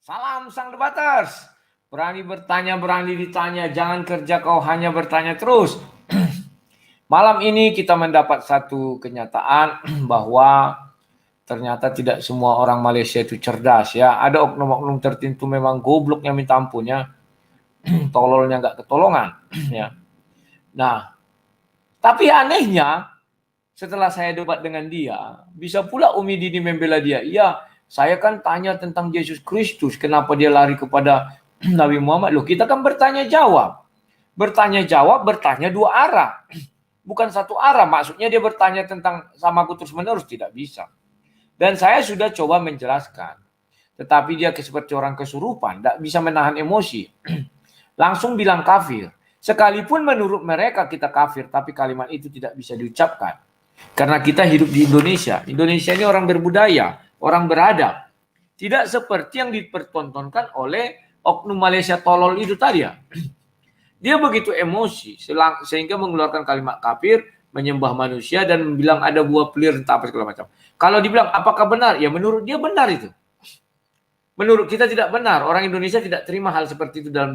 Salam sang debaters. Berani bertanya, berani ditanya. Jangan kerja kau hanya bertanya terus. Malam ini kita mendapat satu kenyataan bahwa ternyata tidak semua orang Malaysia itu cerdas ya. Ada oknum-oknum tertentu memang gobloknya minta ampun ya. Tololnya nggak ketolongan ya. Nah, tapi anehnya setelah saya debat dengan dia, bisa pula Umi Dini membela dia. Iya, saya kan tanya tentang Yesus Kristus, kenapa dia lari kepada Nabi Muhammad? Loh, kita kan bertanya jawab. Bertanya jawab, bertanya dua arah. Bukan satu arah, maksudnya dia bertanya tentang sama aku terus menerus, tidak bisa. Dan saya sudah coba menjelaskan. Tetapi dia seperti orang kesurupan, tidak bisa menahan emosi. Langsung bilang kafir. Sekalipun menurut mereka kita kafir, tapi kalimat itu tidak bisa diucapkan. Karena kita hidup di Indonesia. Indonesia ini orang berbudaya, orang beradab. Tidak seperti yang dipertontonkan oleh oknum Malaysia tolol itu tadi ya. Dia begitu emosi sehingga mengeluarkan kalimat kafir, menyembah manusia dan bilang ada buah pelir entah apa segala macam. Kalau dibilang apakah benar? Ya menurut dia benar itu. Menurut kita tidak benar. Orang Indonesia tidak terima hal seperti itu dalam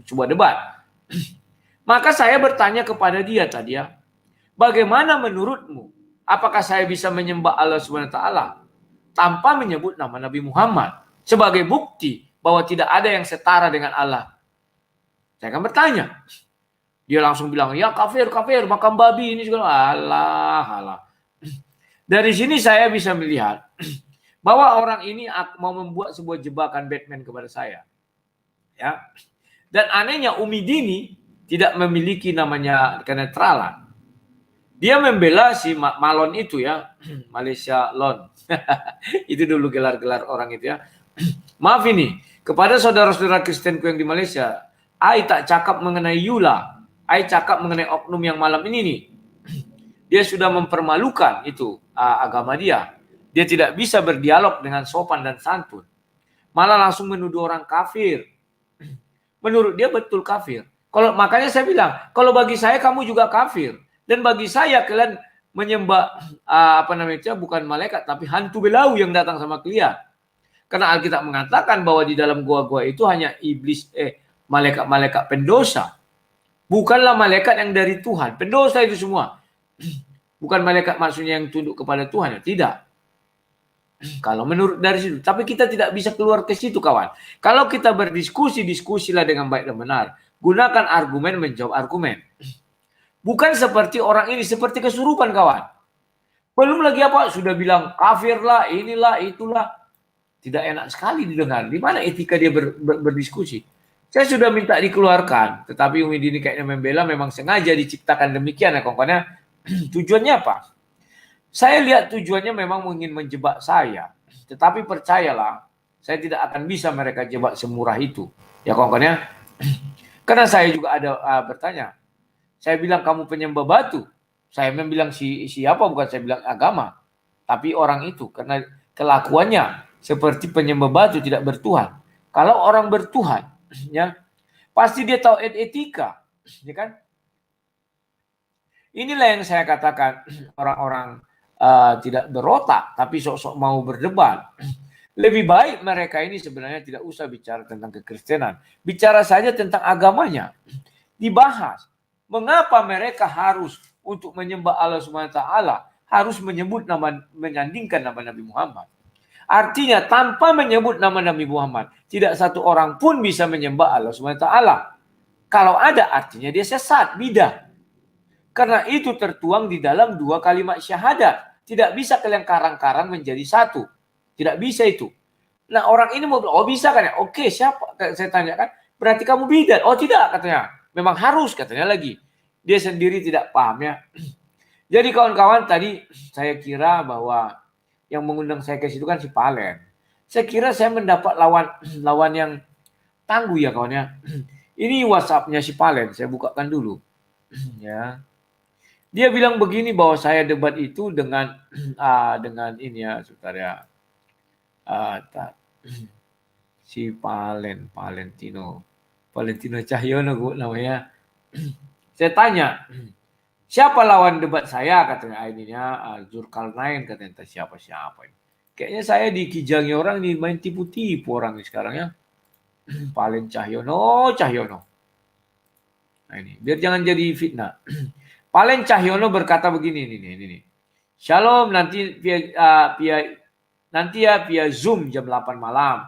sebuah debat. Maka saya bertanya kepada dia tadi ya, bagaimana menurutmu? Apakah saya bisa menyembah Allah SWT tanpa menyebut nama Nabi Muhammad sebagai bukti bahwa tidak ada yang setara dengan Allah? Saya akan bertanya. Dia langsung bilang, ya kafir, kafir, makam babi ini segala. Alah, alah. Dari sini saya bisa melihat bahwa orang ini mau membuat sebuah jebakan Batman kepada saya. Ya. Dan anehnya Umi Dini tidak memiliki namanya kenetralan. Dia membela si Malon itu ya, Malaysia Lon. Itu dulu gelar-gelar orang itu ya. Maaf ini, kepada saudara-saudara Kristenku yang di Malaysia, I tak cakap mengenai Yula, I cakap mengenai oknum yang malam ini nih. Dia sudah mempermalukan itu agama dia. Dia tidak bisa berdialog dengan sopan dan santun. Malah langsung menuduh orang kafir. Menurut dia betul kafir. Kalau makanya saya bilang, kalau bagi saya kamu juga kafir. Dan bagi saya kalian menyembah apa namanya bukan malaikat tapi hantu belau yang datang sama kalian. Karena Alkitab mengatakan bahwa di dalam gua-gua itu hanya iblis malaikat-malaikat pendosa. Bukanlah malaikat yang dari Tuhan. Pendosa itu semua. Bukan malaikat maksudnya yang tunduk kepada Tuhan ya, tidak. Kalau menurut dari situ, tapi kita tidak bisa keluar ke situ kawan. Kalau kita berdiskusi, diskusilah dengan baik dan benar. Gunakan argumen menjawab argumen. Bukan seperti orang ini, seperti kesurupan kawan. Belum lagi apa, sudah bilang kafir lah, inilah, itulah. Tidak enak sekali didengar. Di mana etika dia berdiskusi? Saya sudah minta dikeluarkan, tetapi Umi Dini kayaknya membela memang sengaja diciptakan demikian ya kawan-kawannya. Tujuannya apa? Saya lihat tujuannya memang ingin menjebak saya. Tetapi percayalah, saya tidak akan bisa mereka jebak semurah itu. Ya kawan-kawannya. Karena saya juga ada bertanya. Saya bilang kamu penyembah batu. Saya memang bilang siapa, bukan saya bilang agama. Tapi orang itu, karena kelakuannya seperti penyembah batu tidak bertuhan. Kalau orang bertuhan, ya pasti dia tahu etika, ya kan? Inilah yang saya katakan orang-orang tidak berotak, tapi sok-sok mau berdebat. Lebih baik mereka ini sebenarnya tidak usah bicara tentang kekristenan. Bicara saja tentang agamanya. Dibahas. Mengapa mereka harus untuk menyembah Allah SWT harus menyebut nama, menyandingkan nama Nabi Muhammad. Artinya tanpa menyebut nama Nabi Muhammad, tidak satu orang pun bisa menyembah Allah SWT. Kalau ada artinya dia sesat, bidah. Karena itu tertuang di dalam dua kalimat syahadat. Tidak bisa kalian karang-karang menjadi satu. Tidak bisa itu. Nah orang ini mau bilang, oh bisa kan ya? Oke, siapa? Saya tanyakan, berarti kamu bidat? Oh tidak katanya. Memang harus katanya lagi. Dia sendiri tidak paham ya. Jadi kawan-kawan tadi saya kira bahwa yang mengundang saya ke situ kan si Palen. Saya kira saya mendapat lawan yang tangguh ya kawan ya. Ini WhatsApp-nya si Palen, saya bukakan dulu. Ya. Dia bilang begini bahwa saya debat itu dengan dengan ini ya saudara. Si Valentino Cahyono namanya. Saya tanya, siapa lawan debat saya katanya ininya Zulkarnain katanya siapa. Kayaknya saya dikijangi orang, main tipu-tipu orang ini sekarang ya. Palen Cahyono. Nah ini, biar jangan jadi fitnah. Palen Cahyono berkata begini, ini. Shalom, nanti via Zoom jam 8 malam.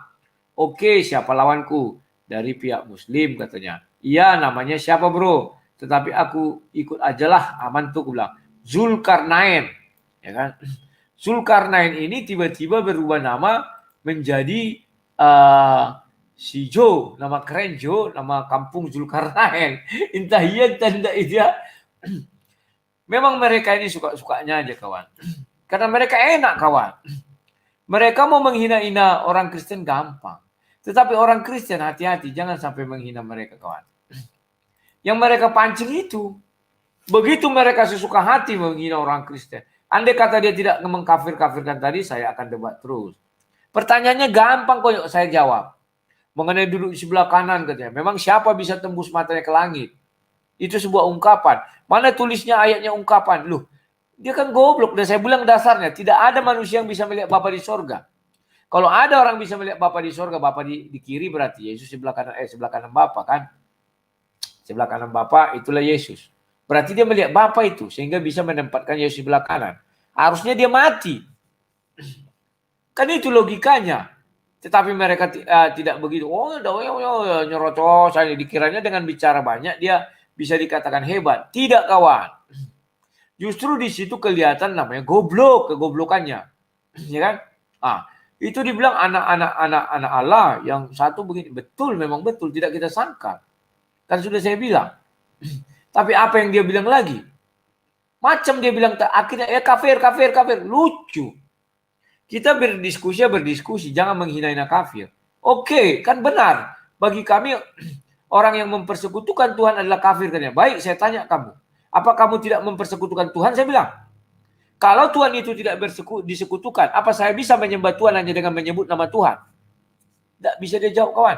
Oke, siapa lawanku? Dari pihak Muslim katanya. Iya, namanya siapa bro? Tetapi aku ikut aja lah, aman tuh, aku bilang. Zulkarnain, ya kan? Zulkarnain ini tiba-tiba berubah nama menjadi si Joe, nama keren Joe, nama kampung Zulkarnain. Entah iya, entah tidak iya. Memang mereka ini suka-sukanya aja kawan. Karena mereka enak kawan. Mereka mau menghina-hina orang Kristen gampang. Tetapi orang Kristen hati-hati, jangan sampai menghina mereka kawan. Yang mereka pancing itu. Begitu mereka sesuka hati menghina orang Kristen. Andai kata dia tidak mengkafir-kafirkan tadi, saya akan debat terus. Pertanyaannya gampang kok saya jawab. Mengenai duduk di sebelah kanan katanya. Memang siapa bisa tembus matanya ke langit? Itu sebuah ungkapan. Mana tulisnya ayatnya ungkapan? Loh, dia kan goblok. Dan saya bilang dasarnya, tidak ada manusia yang bisa melihat Bapa di sorga. Kalau ada orang bisa melihat Bapa di sorga, Bapa di kiri berarti Yesus sebelah kanan Bapa kan? Sebelah kanan Bapa itulah Yesus. Berarti dia melihat Bapa itu sehingga bisa menempatkan Yesus sebelah kanan. Harusnya dia mati. Kan itu logikanya. Tetapi mereka tidak begitu. Oh, nyerocos. Dikiranya dengan bicara banyak dia bisa dikatakan hebat. Tidak kawan. Justru di situ kelihatan namanya goblok, kegoblokannya. Ya kan? Itu dibilang anak-anak Allah yang satu begini. Betul, memang betul. Tidak kita sangka. Kan sudah saya bilang. Tapi apa yang dia bilang lagi? Macam dia bilang akhirnya kafir. Lucu. Kita berdiskusi, jangan menghina-hina kafir. Oke, kan benar. Bagi kami orang yang mempersekutukan Tuhan adalah kafir katanya. Baik, saya tanya kamu. Apa kamu tidak mempersekutukan Tuhan? Saya bilang. Kalau Tuhan itu tidak disekutukan, apa saya bisa menyembah Tuhan hanya dengan menyebut nama Tuhan? Tidak bisa dia jawab kawan.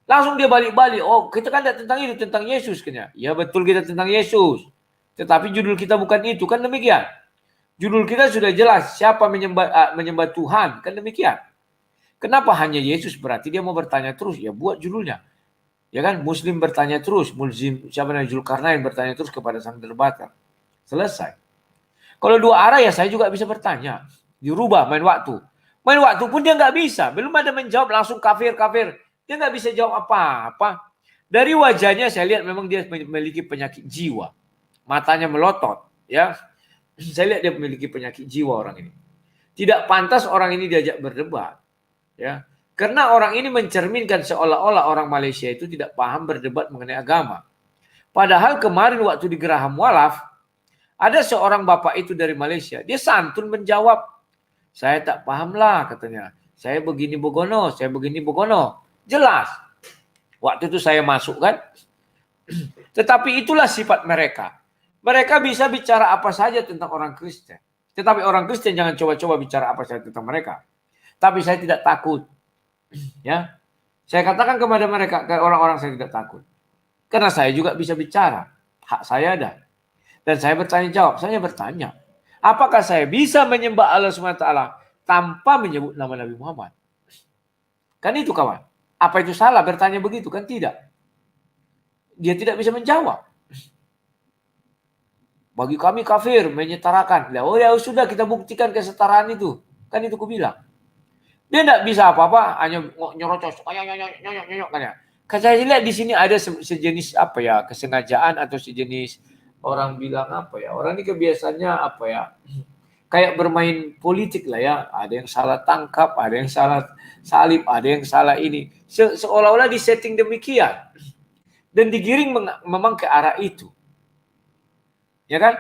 Langsung dia balik-balik. Oh, kita kan tidak tentang itu, tentang Yesus katanya. Ya betul kita tentang Yesus. Tetapi judul kita bukan itu, kan demikian. Judul kita sudah jelas, siapa menyembah Tuhan, kan demikian. Kenapa hanya Yesus? Berarti dia mau bertanya terus, ya buat judulnya. Ya kan, Muslim bertanya terus, siapa namanya Zulkarnain bertanya terus kepada sang debater. Selesai. Kalau dua arah ya saya juga bisa bertanya. Dirubah main waktu. Main waktu pun dia nggak bisa. Belum ada menjawab langsung kafir. Dia nggak bisa jawab apa-apa. Dari wajahnya saya lihat memang dia memiliki penyakit jiwa. Matanya melotot. Ya. Saya lihat dia memiliki penyakit jiwa orang ini. Tidak pantas orang ini diajak berdebat. Ya. Karena orang ini mencerminkan seolah-olah orang Malaysia itu tidak paham berdebat mengenai agama. Padahal kemarin waktu di Geraham Walaf, ada seorang bapak itu dari Malaysia. Dia santun menjawab. Saya tak paham lah katanya. Saya begini begono. Jelas. Waktu itu saya masuk kan. Tetapi itulah sifat mereka. Mereka bisa bicara apa saja tentang orang Kristen. Tetapi orang Kristen jangan coba-coba bicara apa saja tentang mereka. Tapi saya tidak takut. Ya, saya katakan kepada mereka, ke orang-orang saya tidak takut. Karena saya juga bisa bicara. Hak saya ada. Dan saya bertanya jawab. Saya bertanya. Apakah saya bisa menyembah Allah SWT tanpa menyebut nama Nabi Muhammad? Kan itu kawan. Apa itu salah bertanya begitu? Kan tidak. Dia tidak bisa menjawab. Bagi kami kafir, menyetarakan. Oh ya sudah kita buktikan kesetaraan itu. Kan itu aku bilang. Dia tidak bisa apa-apa, hanya nyerocos. Kan saya lihat di sini ada sejenis apa ya, kesengajaan atau sejenis orang bilang apa ya. Orang ini kebiasaannya apa ya. Kayak bermain politik lah ya. Ada yang salah tangkap, ada yang salah salib, ada yang salah ini. Seolah-olah disetting demikian. Dan digiring memang ke arah itu. Ya kan?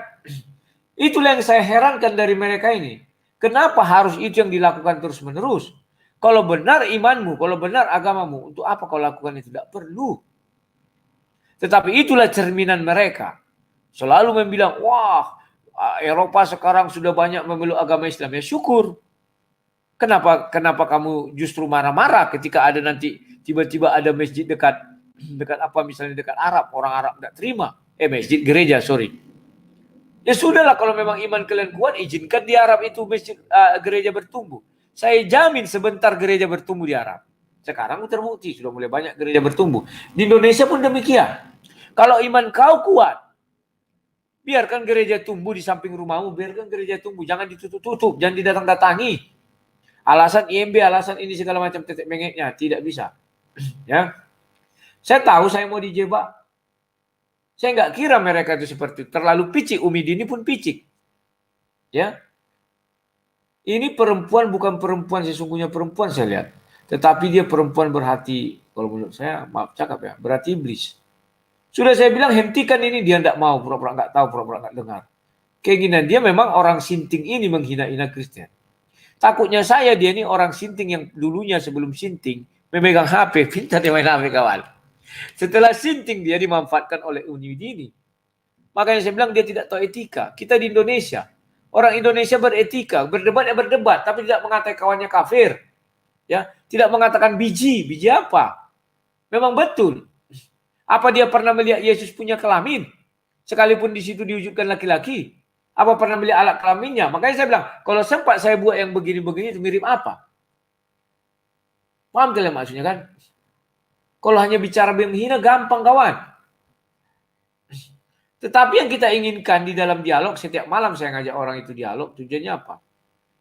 Itulah yang saya herankan dari mereka ini. Kenapa harus itu yang dilakukan terus-menerus? Kalau benar imanmu, kalau benar agamamu, untuk apa kau lakukan itu? Tidak perlu. Tetapi itulah cerminan mereka. Selalu membilang, wah Eropa sekarang sudah banyak memeluk agama Islam. Ya syukur. Kenapa kamu justru marah-marah ketika ada nanti tiba-tiba ada masjid dekat apa misalnya dekat Arab, orang Arab tidak terima. Masjid gereja, sorry. Ya sudahlah kalau memang iman kalian kuat, izinkan di Arab itu masjid gereja bertumbuh. Saya jamin sebentar gereja bertumbuh di Arab. Sekarang terbukti sudah mulai banyak gereja bertumbuh. Di Indonesia pun demikian. Kalau iman kau kuat, biarkan gereja tumbuh di samping rumahmu, biarkan gereja tumbuh, jangan ditutup-tutup, jangan didatang-datangi. Alasan IMB, alasan ini segala macam tetek bengeknya, tidak bisa. Ya, saya tahu saya mau dijebak. Saya nggak kira mereka itu seperti itu. Terlalu picik. Umi Dini pun picik. Ya, ini perempuan bukan perempuan sesungguhnya perempuan saya lihat. Tetapi dia perempuan berhati, kalau menurut saya, maaf cakap ya, berhati iblis. Sudah saya bilang hentikan ini, dia tidak mau, pura-pura nggak tahu, pura-pura nggak dengar. Keinginan dia memang orang sinting ini menghina-hina Kristen. Takutnya saya dia ini orang sinting yang dulunya sebelum sinting memegang HP, pintar dia main HP kawan. Setelah sinting dia dimanfaatkan oleh Uni Dini. Makanya saya bilang dia tidak tahu etika. Kita di Indonesia, orang Indonesia beretika, berdebat ya berdebat, tapi tidak mengatakan kawannya kafir. Ya, tidak mengatakan biji apa? Memang betul. Apa dia pernah melihat Yesus punya kelamin? Sekalipun di situ diwujudkan laki-laki. Apa pernah melihat alat kelaminnya? Makanya saya bilang, kalau sempat saya buat yang begini-begini itu mirip apa? Paham kalian maksudnya kan? Kalau hanya bicara menghina gampang kawan. Tetapi yang kita inginkan di dalam dialog, setiap malam saya ngajak orang itu dialog, tujuannya apa?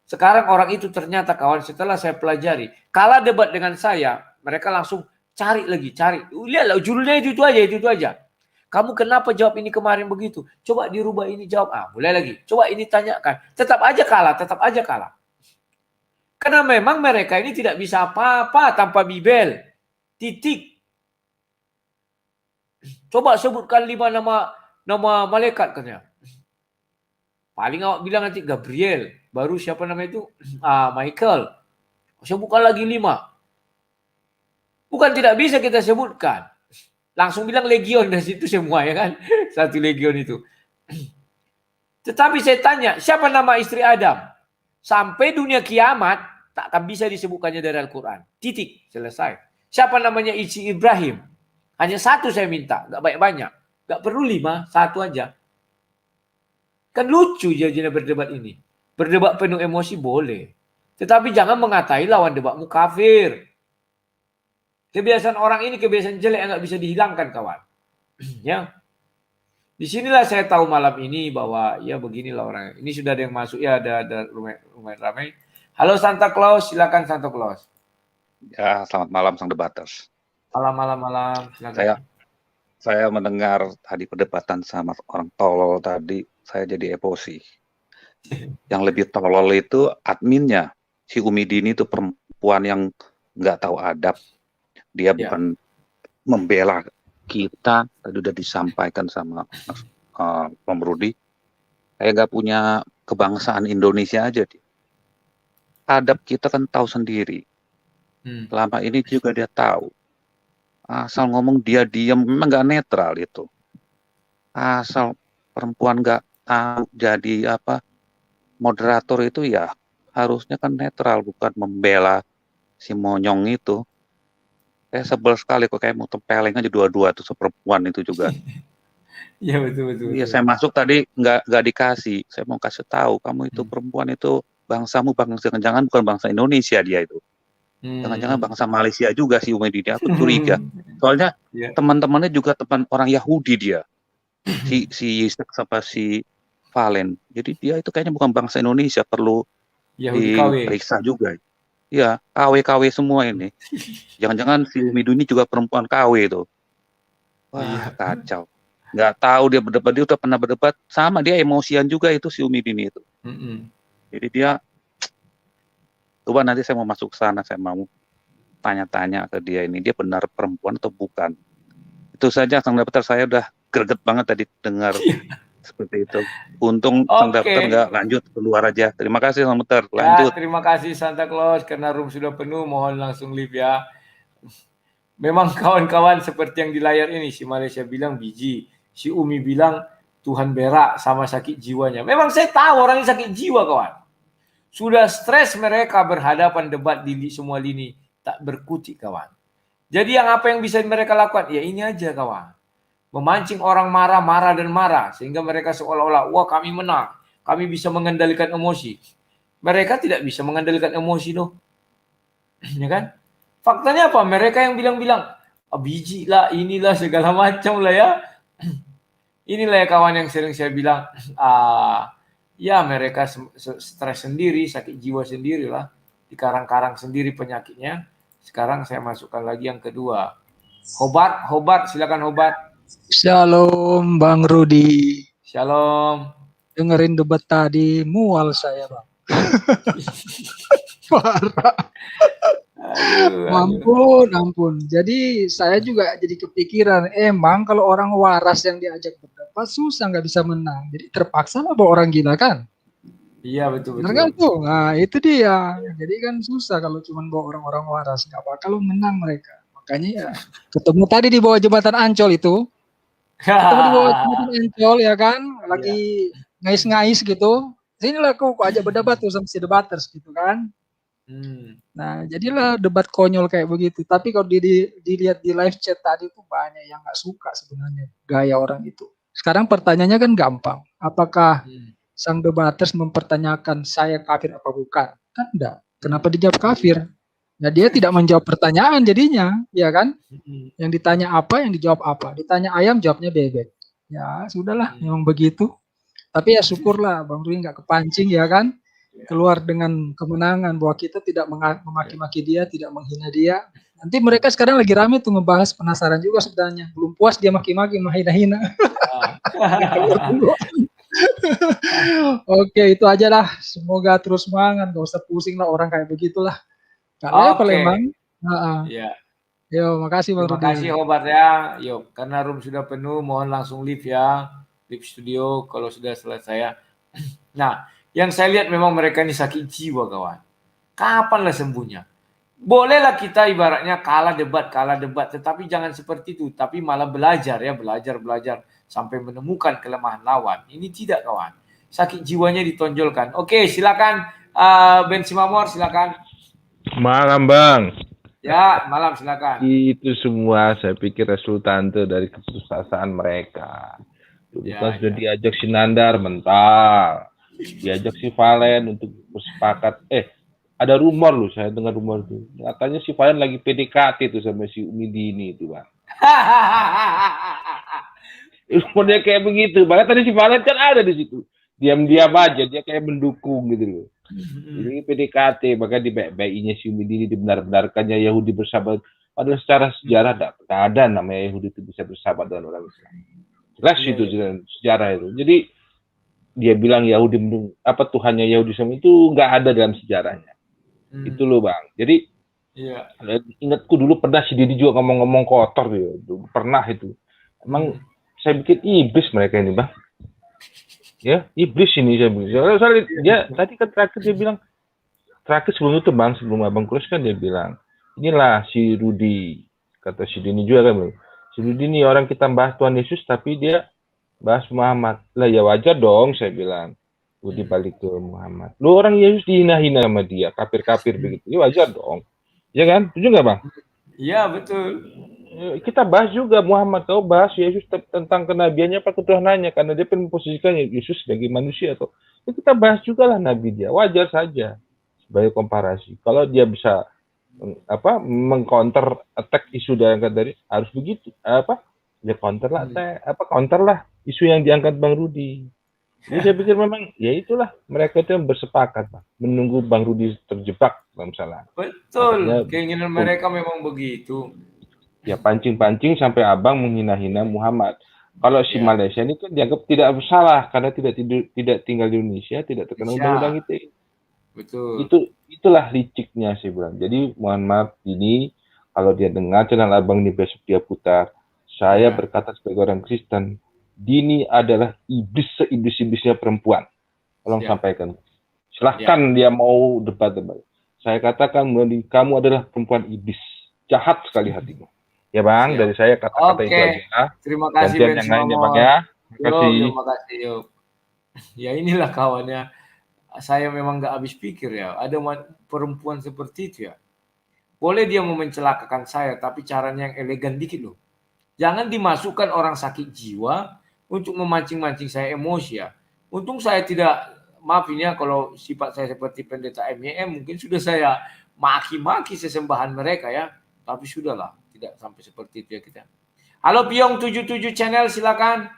Sekarang orang itu ternyata kawan setelah saya pelajari, kalah debat dengan saya, mereka langsung cari lagi, cari. Lihatlah judulnya itu aja. Kamu kenapa jawab ini kemarin begitu? Coba dirubah ini jawab. Mulai lagi. Coba ini tanyakan. Tetap aja kalah. Karena memang mereka ini tidak bisa apa-apa tanpa Bibel. Titik. Coba sebutkan 5 nama malaikat katanya. Paling awak bilang nanti Gabriel. Baru siapa nama itu? Michael. Sebutkan lagi 5. Bukan tidak bisa kita sebutkan. Langsung bilang legion dari situ semua ya kan. Satu legion itu. Tetapi saya tanya, siapa nama istri Adam? Sampai dunia kiamat tak akan bisa disebutkannya dari Al-Quran. Titik, selesai. Siapa namanya istri Ibrahim? Hanya satu saya minta, gak banyak-banyak. Gak perlu 5, satu aja. Kan lucu jadinya berdebat ini. Berdebat penuh emosi boleh. Tetapi jangan mengatai lawan debatmu kafir. Kebiasaan orang ini kebiasaan jelek yang nggak bisa dihilangkan kawan. Ya, disinilah saya tahu malam ini bahwa ya beginilah orang. Ini sudah ada yang masuk ya, ada lumayan ramai. Halo Santa Claus, silakan Santa Claus. Ya, selamat malam Sang Debaters. Malam, silakan. Saya mendengar tadi perdebatan sama orang tolol tadi, saya jadi emosi. Yang lebih tolol itu adminnya, si Umi Dini itu perempuan yang nggak tahu adab. Dia bukan membela kita, tadi udah disampaikan sama Om Rudi. Saya nggak punya kebangsaan Indonesia aja. Adab kita kan tahu sendiri. Selama ini juga dia tahu. Asal ngomong dia diam, memang nggak netral itu. Asal perempuan nggak tahu jadi apa moderator itu ya harusnya kan netral, bukan membela si monyong itu. Saya sebel sekali kok kayak mau tempeleng aja dua-dua tuh perempuan itu juga. Iya betul. Iya saya masuk tadi nggak dikasih. Saya mau kasih tahu kamu itu perempuan itu bangsamu jangan bukan bangsa Indonesia dia itu. Jangan-jangan bangsa Malaysia juga sih Umi Dini. Aku curiga. Soalnya teman-temannya juga teman orang Yahudi dia. Si Valen. Jadi dia itu kayaknya bukan bangsa Indonesia, perlu diperiksa juga. Iya, KW semua ini. Jangan-jangan si Umi Dini juga perempuan KW itu. Wah, kacau. Nggak tahu dia berdebat, dia udah pernah berdebat sama dia emosian juga itu si Umi Dini itu. Jadi dia coba nanti saya mau masuk ke sana, saya mau tanya-tanya ke dia ini dia benar perempuan atau bukan. Itu saja Sang Dapter, saya udah greget banget tadi dengar seperti itu. Untung Sang Dapter nggak lanjut keluar aja. Terima kasih Sang Dapter, lanjut. Terima kasih Santa Claus, karena room sudah penuh, mohon langsung leave ya. Memang kawan-kawan seperti yang di layar ini, si Malaysia bilang biji, si Umi bilang Tuhan berak sama sakit jiwanya. Memang saya tahu orang ini sakit jiwa kawan. Sudah stres mereka berhadapan debat di semua lini, tak berkutik kawan. Jadi apa yang bisa mereka lakukan? Ya ini aja kawan. Memancing orang marah sehingga mereka seolah-olah wah kami menang, kami bisa mengendalikan emosi. Mereka tidak bisa mengendalikan emosi loh. Ya kan? Faktanya apa? Mereka yang bilang-bilang, biji lah, inilah segala macam lah ya. Inilah ya kawan yang sering saya bilang, ya mereka stres sendiri, sakit jiwa sendiri lah. Dikarang-karang sendiri penyakitnya. Sekarang saya masukkan lagi yang kedua. Hobat, silakan Hobat. Shalom Bang Rudi. Shalom. Dengerin debat tadi mual saya Bang. Parah. Ampun. Jadi saya juga jadi kepikiran, emang kalau orang waras yang diajak berdebat susah, nggak bisa menang. Jadi terpaksa lah bawa orang gila kan? Iya betul. Benar kan tuh? Nah itu dia. Jadi kan susah kalau cuma bawa orang-orang waras, nggak bakal menang mereka. Makanya ya ketemu tadi di bawah jembatan Ancol itu. Ketemu di bawah jembatan Ancol ya kan, lagi ngais-ngais gitu. Sinilah aku ajak berdebat tuh sama si debaters gitu kan. Nah, jadilah debat konyol kayak begitu. Tapi kalau dilihat di live chat tadi tuh banyak yang nggak suka sebenarnya gaya orang itu. Sekarang pertanyaannya kan gampang. Apakah sang debaters mempertanyakan saya kafir apa bukan? Kan enggak. Kenapa dijawab kafir? Nah, dia tidak menjawab pertanyaan jadinya, ya kan? Yang ditanya apa, yang dijawab apa. Ditanya ayam, jawabnya bebek. Ya, sudahlah, memang begitu. Tapi ya syukurlah Bang Rui nggak kepancing ya kan? Keluar dengan kemenangan bahwa kita tidak memaki-maki dia, tidak menghina dia. Nanti mereka sekarang lagi rame tuh ngebahas, penasaran juga sebenarnya. Belum puas dia maki-maki, menghina-hina. Oke, itu aja lah. Semoga terus semangat, gak usah pusing lah orang kayak begitulah. Gak level emang. Iya. Yo, makasih Bang Rudi. Terima kasih Hobat ya. Yuk, karena room sudah penuh, mohon langsung leave ya. Leave studio kalau sudah selesai ya. Nah, yang saya lihat memang mereka ini sakit jiwa kawan. Kapanlah sembuhnya? Bolehlah kita ibaratnya kalah debat, tetapi jangan seperti itu. Tapi malah belajar sampai menemukan kelemahan lawan. Ini tidak kawan. Sakit jiwanya ditonjolkan. Oke, silakan Ben Simamor, silakan. Malam Bang. Ya, malam silakan. Itu semua saya pikir resultante dari keputusasaan mereka. Kan sudah diajak si Nandar mental, diajak si Valen untuk bersepakat. Ada rumor loh, saya dengar rumor tuh. Katanya si Valen lagi PDKT tuh sama si Umi Dini itu Bang. Rumornya kayak begitu. Bahkan tadi si Valen kan ada di situ. Diam-diam aja, dia kayak mendukung gitu loh. Ini PDKT, bahkan di BI-nya si Umi Dini dibenar-benarkannya Yahudi bersahabat. Padahal secara sejarah tidak ada namanya Yahudi itu bisa bersahabat dengan orang Islam. Jelas itu sejarah itu. Jadi dia bilang Yahudi Tuhannya Yahudi itu nggak ada dalam sejarahnya. Itu loh Bang. Jadi ingatku dulu pernah si Didi juga ngomong-ngomong kotor tuh. Pernah itu. Emang saya bikin iblis mereka ini Bang. Ya, iblis ini saya bilang. Dia tadi kan terakhir sebelum itu Bang, sebelum Abang Kurus kan dia bilang, inilah si Rudi, kata si Dini juga kan, si Rudi ini orang kita bahas Tuhan Yesus tapi dia bahas Muhammad. Lah ya wajar dong saya bilang, Rudi balik ke Muhammad. Lu orang Yesus dihina-hina sama dia, kafir-kafir begitu, ya wajar dong. Ya kan, setuju nggak Bang? Iya betul. Kita bahas juga Muhammad, kau bahas Yesus tentang kenabiannya apa ketuhanannya, karena dia memposisikan Yesus sebagai manusia atau kita bahas juga lah nabi dia, wajar saja sebagai komparasi. Kalau dia bisa mengcounter attack isu diangkat dari harus begitu dia counter lah isu yang diangkat Bang Rudi. Jadi saya pikir memang ya itulah mereka itu yang bersepakat Bang, menunggu Bang Rudi terjebak dalam salah. Betul. Makanya, keinginan mereka memang begitu. Ya pancing-pancing sampai Abang menghina-hina Muhammad. Kalau si Malaysia ini kan dianggap tidak bersalah karena tidak tinggal di Indonesia, tidak terkena undang-undang ITE. Betul. Itulah liciknya sih Bang. Jadi mohon maaf ini kalau dia dengar channel Abang ini besok dia putar. Saya berkata sebagai orang Kristen, Dini adalah iblis seiblis-iblisnya perempuan. Tolong sampaikan. Silahkan dia mau debat-debat. Saya katakan kamu adalah perempuan iblis. Jahat sekali hatimu. Ya Bang, dari saya kata-kata itu aja. Terima kasih Ben yang lain ya Bang ya. Terima kasih. Ya inilah kawannya. Saya memang nggak habis pikir ya. Ada perempuan seperti itu ya. Boleh dia mau mencelakakan saya, tapi caranya yang elegan dikit loh. Jangan dimasukkan orang sakit jiwa untuk memancing-mancing saya emosi ya. Untung saya tidak maaf ini ya kalau sifat saya seperti pendeta MYM mungkin sudah saya maki-maki sesembahan mereka ya. Tapi sudahlah, tidak sampai seperti itu ya kita. Halo Piong 77 channel, silakan.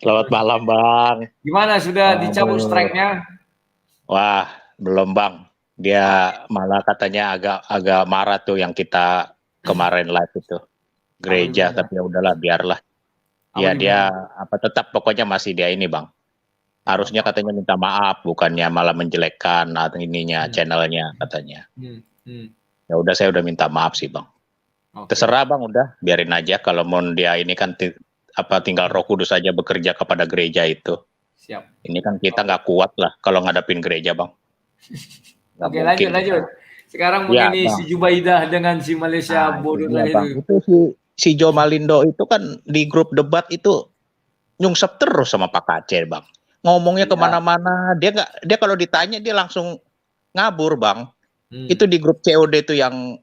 Selamat malam Bang. Gimana sudah dicabut strike-nya? Wah, belum Bang. Dia malah katanya agak marah tuh yang kita kemarin live itu. Gereja, tapi ya udahlah biarlah. Ya dia tetap pokoknya masih dia ini Bang. Harusnya katanya minta maaf, bukannya malah menjelekkan channelnya katanya. Ya udah saya udah minta maaf sih Bang. Terserah Bang, udah biarin aja kalau mau dia ini kan tinggal Roh Kudus saja bekerja kepada gereja itu. Siap. Ini kan kita nggak kuat lah kalau ngadapin gereja Bang. Oke, lanjut. Sekarang mengenai si Jubaidah dengan si Malaysia bodoh tadi itu si Jo Malindo itu kan di grup debat itu nyungsep terus sama Pak Aceh Bang. Ngomongnya kemana-mana, dia kalau ditanya dia langsung ngabur Bang. Itu di grup COD itu yang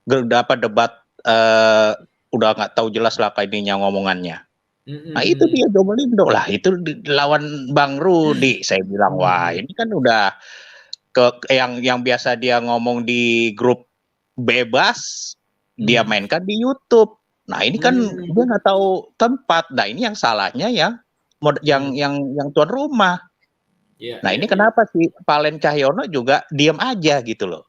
debat udah nggak tahu jelas lah kayak ininya ngomongannya. Nah itu dia Jo Malindo lah, itu lawan Bang Rudi. Saya bilang wah ini kan udah yang biasa dia ngomong di grup bebas, dia mainkan di YouTube. Nah ini kan dia nggak tahu tempat. Nah ini yang salahnya yang tuan rumah. Nah ini kenapa sih Palen Cahyono juga diam aja gitu loh.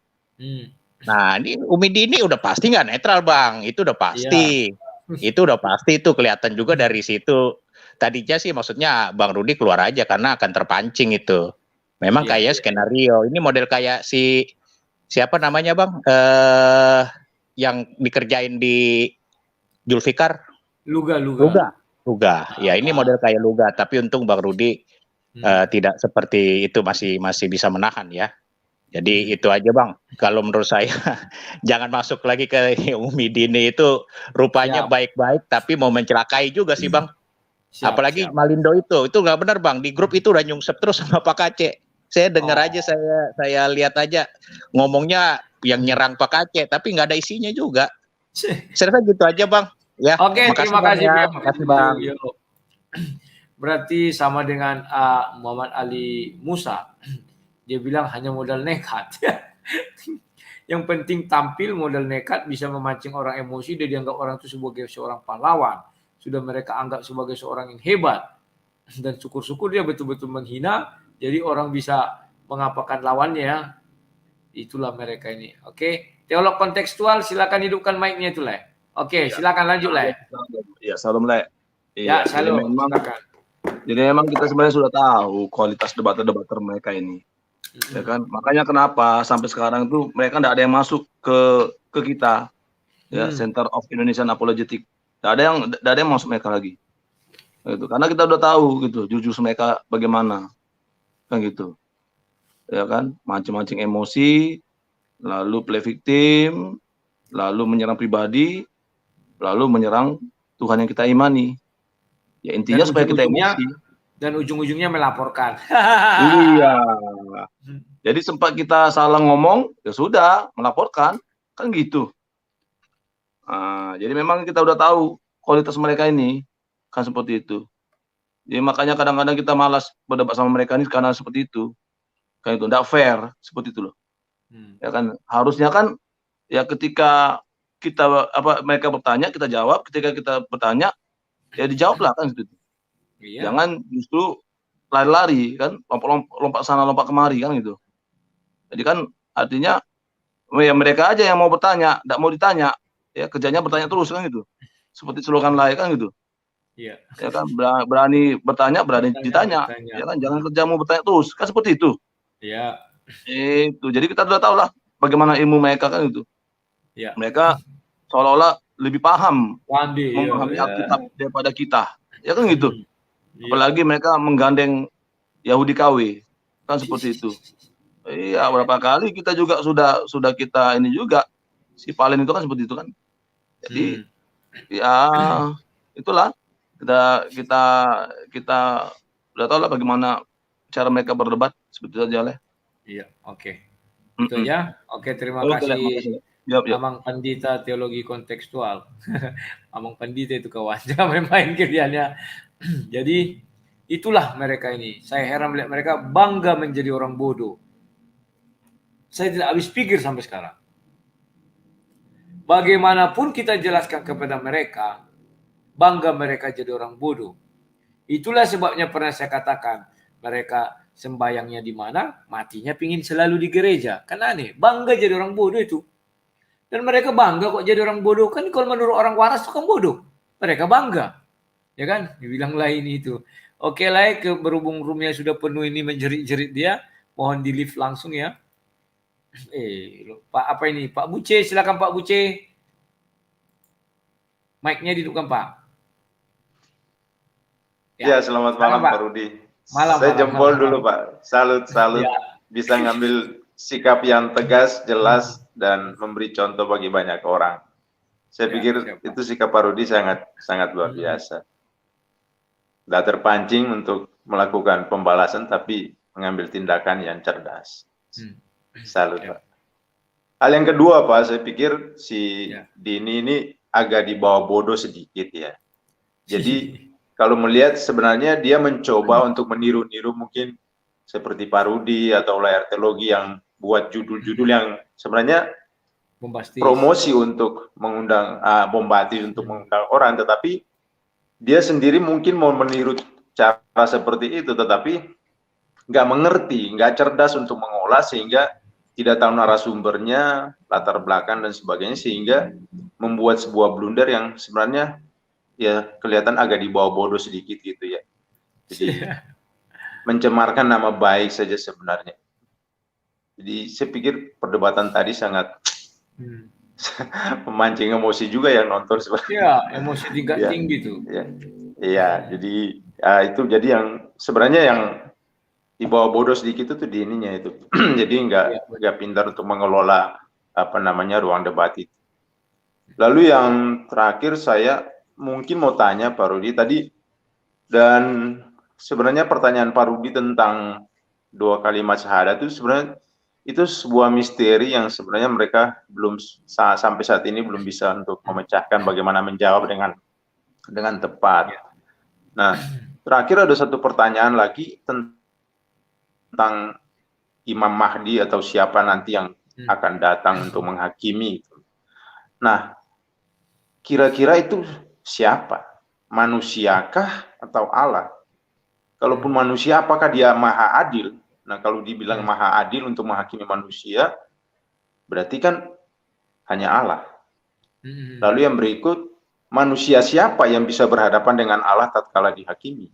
Nah ini Umi Dini udah pasti nggak netral Bang, itu udah pasti. Itu udah pasti, itu kelihatan juga dari situ. Tadinya sih maksudnya Bang Rudi keluar aja karena akan terpancing itu. Memang kayak skenario. Ini model kayak siapa namanya Bang? Yang dikerjain di Julfikar. Luga. Ya ini model kayak Luga. Tapi untung Bang Rudi tidak seperti itu, masih bisa menahan ya. Jadi itu aja Bang. Kalau menurut saya jangan masuk lagi ke Umi Dini itu rupanya baik-baik tapi mau mencelakai juga sih Bang. Apalagi Malindo itu nggak benar Bang. Di grup itu udah nyungsep terus sama Pak Aceh. Saya dengar aja, saya lihat aja ngomongnya yang nyerang Pak Aceh tapi nggak ada isinya juga. Saya rasa gitu aja Bang. Ya. Oke, terima kasih ya. Makasih Bang. Berarti sama dengan Muhammad Ali Musa. Dia bilang hanya modal nekat. Yang penting tampil modal nekat bisa memancing orang emosi, dia dianggap orang itu sebagai seorang pahlawan. Sudah mereka anggap sebagai seorang yang hebat. Dan syukur-syukur dia betul-betul menghina, jadi orang bisa mengapakan lawannya. Itulah mereka ini. Oke, teolog kontekstual silakan hidupkan mic-nya itu Le. Oke, silakan lanjut Le. Ya, salam Le. Ya, salam. Jadi memang kita sebenarnya sudah tahu kualitas debater-debater mereka ini. Ya kan, makanya kenapa sampai sekarang itu mereka tidak ada yang masuk ke kita, ya Center of Indonesian Apologetic, tidak ada yang masuk mereka lagi, gitu. Karena kita udah tahu gitu, jujur mereka bagaimana, kan gitu, ya kan, mancing-mancing emosi, lalu play victim, lalu menyerang pribadi, lalu menyerang Tuhan yang kita imani, ya intinya supaya kita emosi. Dan ujung-ujungnya melaporkan. Iya. Jadi sempat kita salah ngomong, ya sudah melaporkan, kan gitu. Nah, jadi memang kita udah tahu kualitas mereka ini kan seperti itu. Jadi makanya kadang-kadang kita malas berdebat sama mereka ini karena seperti itu. Kan itu enggak fair seperti itu loh. Ya kan harusnya kan ya ketika kita mereka bertanya kita jawab, ketika kita bertanya ya dijawablah kan seperti itu. Iya. Jangan justru lari-lari kan, lompat sana lompat kemari kan gitu. Jadi kan artinya ya mereka aja yang mau bertanya, tidak mau ditanya, ya kerjanya bertanya terus kan gitu. Seperti slogan lain kan gitu. Iya. Ya kan berani bertanya, berani ditanya. Ya kan jangan kerja mau bertanya terus, kan seperti itu. Iya. Itu. Jadi kita sudah tahu lah bagaimana ilmu mereka kan itu. Iya. Mereka seolah-olah lebih paham memahami Alkitab daripada kita. Ya kan gitu. Apalagi mereka menggandeng Yahudi KW kan seperti itu. Iya, berapa kali kita juga sudah kita ini juga si Palen itu kan seperti itu kan. Jadi ya itulah kita udah tahu lah bagaimana cara mereka berdebat seperti itu aja lah. Iya, oke. Itu aja. Oke, terima kasih. Amang Pandita Teologi Kontekstual. Amang Pandita itu kawan, jangan main-main kerjanya. Jadi Itulah mereka ini. Saya heran melihat mereka bangga menjadi orang bodoh. Saya tidak habis pikir sampai sekarang. Bagaimanapun kita jelaskan kepada mereka, bangga mereka jadi orang bodoh. Itulah sebabnya pernah saya katakan, mereka sembayangnya di mana, matinya pingin selalu di gereja. Kan aneh, bangga jadi orang bodoh itu. Dan mereka bangga kok jadi orang bodoh. Kan kalau menurut orang waras itu kan bodoh. Mereka bangga. Ya kan? Dibilang lain itu. Oke lah, berhubung roomnya sudah penuh ini menjerit-jerit dia. Mohon di lift langsung ya. Pak apa ini? Pak Buce, silakan Pak Buce. Mic-nya dihidupkan Pak. Ya, selamat malam Pak Rudi. Saya jempol dulu Pak. Salut. Ya. Bisa ngambil sikap yang tegas, jelas, dan memberi contoh bagi banyak orang. Saya pikir itu sikap Pak Rudi sangat luar biasa. Tidak terpancing untuk melakukan pembalasan, tapi mengambil tindakan yang cerdas. Salut Pak. Hal yang kedua Pak, saya pikir si Dini ini agak dibawa bodoh sedikit ya. Jadi kalau melihat sebenarnya dia mencoba untuk meniru-niru mungkin seperti Pak Rudi atau layar teologi yang buat judul-judul yang sebenarnya bombastis, promosi untuk mengundang bombastis untuk mengundang orang, tetapi dia sendiri mungkin mau meniru cara seperti itu, tetapi nggak mengerti, nggak cerdas untuk mengolah sehingga tidak tahu narasumbernya, latar belakang dan sebagainya, sehingga membuat sebuah blunder yang sebenarnya ya kelihatan agak dibawa bodoh sedikit gitu ya. Jadi mencemarkan nama baik saja sebenarnya. Jadi saya pikir perdebatan tadi sangat memancing emosi juga yang nonton sebenarnya. Iya, emosi tingkat tinggi tuh. Iya, jadi itu jadi yang sebenarnya yang dibawa bodoh sedikit itu di ininya itu. Jadi nggak pintar untuk mengelola ruang debat itu. Lalu yang terakhir saya mungkin mau tanya Pak Rudi tadi, dan sebenarnya pertanyaan Pak Rudi tentang 2 kalimat syahadat itu sebenarnya itu sebuah misteri yang sebenarnya mereka belum sampai saat ini belum bisa untuk memecahkan bagaimana menjawab dengan tepat. Nah, terakhir ada satu pertanyaan lagi tentang Imam Mahdi atau siapa nanti yang akan datang untuk menghakimi. Nah, kira-kira itu siapa? Manusiakah atau Allah? Kalaupun manusia, apakah dia maha adil? Nah, kalau dibilang maha adil untuk menghakimi manusia, berarti kan hanya Allah. Lalu yang berikut, manusia siapa yang bisa berhadapan dengan Allah tatkala dihakimi?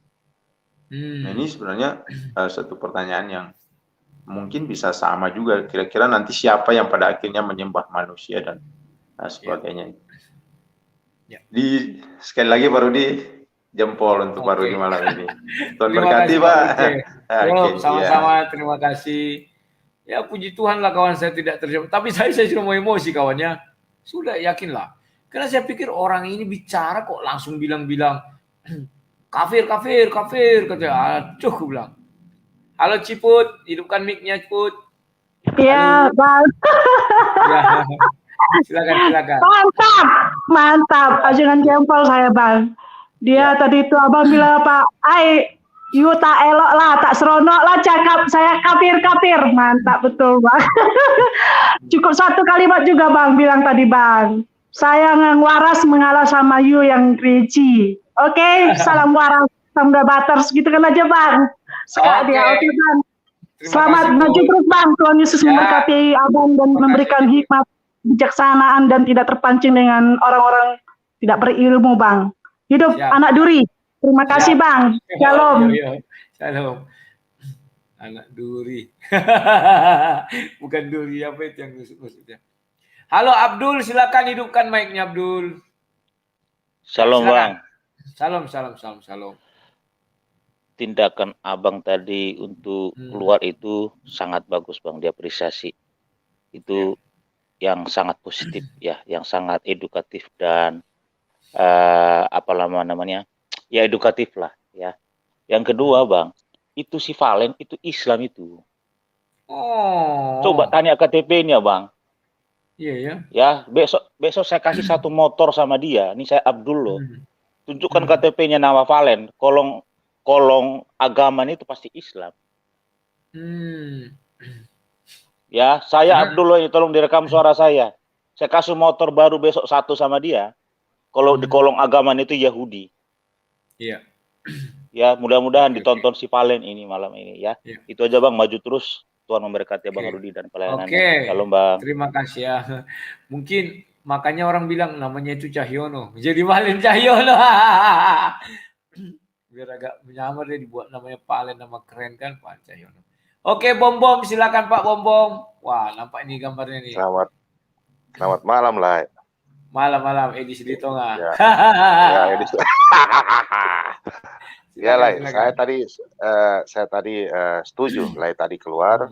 Nah, ini sebenarnya satu pertanyaan yang mungkin bisa sama juga. Kira-kira nanti siapa yang pada akhirnya menyembah manusia dan sebagainya. Sekali lagi Pak Rudi, jempol untuk Pak Rudi malam ini. Tuhan berkati Pak. Sama-sama, terima kasih. Ya puji Tuhan lah kawan, saya tidak terjemah. Tapi saya sudah mau emosi kawannya. Sudah yakinlah. Karena saya pikir orang ini bicara kok langsung bilang-bilang kafir. Kata, aduh aku bilang. Halo Ciput, hidupkan mic-nya Ciput. Iya Bang. Ya. Silakan. Mantap. Jangan jempol saya Bang. Dia tadi itu abang bilang Pak, you tak elok lah, tak seronok lah cakap saya kafir. Mantap betul Bang. Cukup satu kalimat juga Bang bilang tadi Bang. Saya yang waras mengalah sama you yang gereji. Oke, salam waras, salam debaters gitu kan aja Bang. Sekali dia oke Bang. Selamat maju terus Bang. Tuhan Yesus memberkati abang dan memberikan hikmat, bijaksanaan dan tidak terpancing dengan orang-orang tidak berilmu Bang. Hidup anak duri. Terima kasih Bang. Shalom. Shalom. Anak duri. Bukan duri, apa itu yang maksudnya? Halo Abdul, silakan hidupkan mic-nya Abdul. Shalom silakan. Bang. Shalom. Tindakan abang tadi untuk keluar itu sangat bagus Bang, diapresiasi. Itu yang sangat positif ya, yang sangat edukatif dan edukatif lah ya. Yang kedua Bang, itu si Valen itu Islam itu. Coba tanya KTP-nya Bang. Iya. Ya, besok saya kasih satu motor sama dia. Ini saya Abdul loh. Tunjukkan KTP-nya nama Valen. kolong agama itu pasti Islam. Ya, saya Abdullah ini tolong direkam suara saya. Saya kasih motor baru besok satu sama dia. Kalau di kolong agama itu Yahudi. Iya. Ya, mudah-mudahan ditonton si Valen ini malam ini ya. Itu aja Bang, maju terus. Tuhan memberkati Bang Rudi dan pelayanannya. Oke. Shalom Bang. Terima kasih ya. Mungkin makanya orang bilang namanya itu Cahyono. Jadi Valen Cahyono. Biar agak menyamar dia dibuat namanya Valen, nama keren kan Pak Cahyono. Oke, Bom silakan Pak Bom. Wah, nampak ini gambarnya nih. Selamat malam lah. Malam Edi Silitonga. Ya, Edi. Ya lah, saya tadi setuju lah tadi keluar.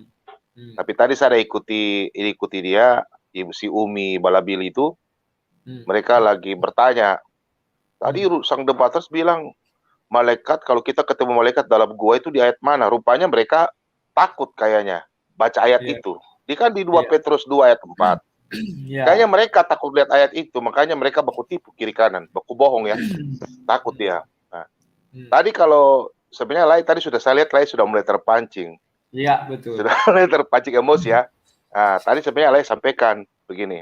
Tapi tadi saya ikuti dia, si Umi Balabili itu, mereka lagi bertanya. Tadi sang debaters bilang malaikat, kalau kita ketemu malaikat dalam gua itu di ayat mana? Rupanya mereka takut kayaknya baca ayat itu. Dia kan di 2 Petrus 2 ayat 4. Kayaknya mereka takut lihat ayat itu, makanya mereka baku tipu kiri kanan, baku bohong ya. Takut dia. Nah, tadi kalau sebenarnya Lai tadi sudah saya lihat Lai sudah mulai terpancing. Iya, betul. Sudah mulai terpancing emosi ya. Nah, tadi sebenarnya Lai sampaikan begini.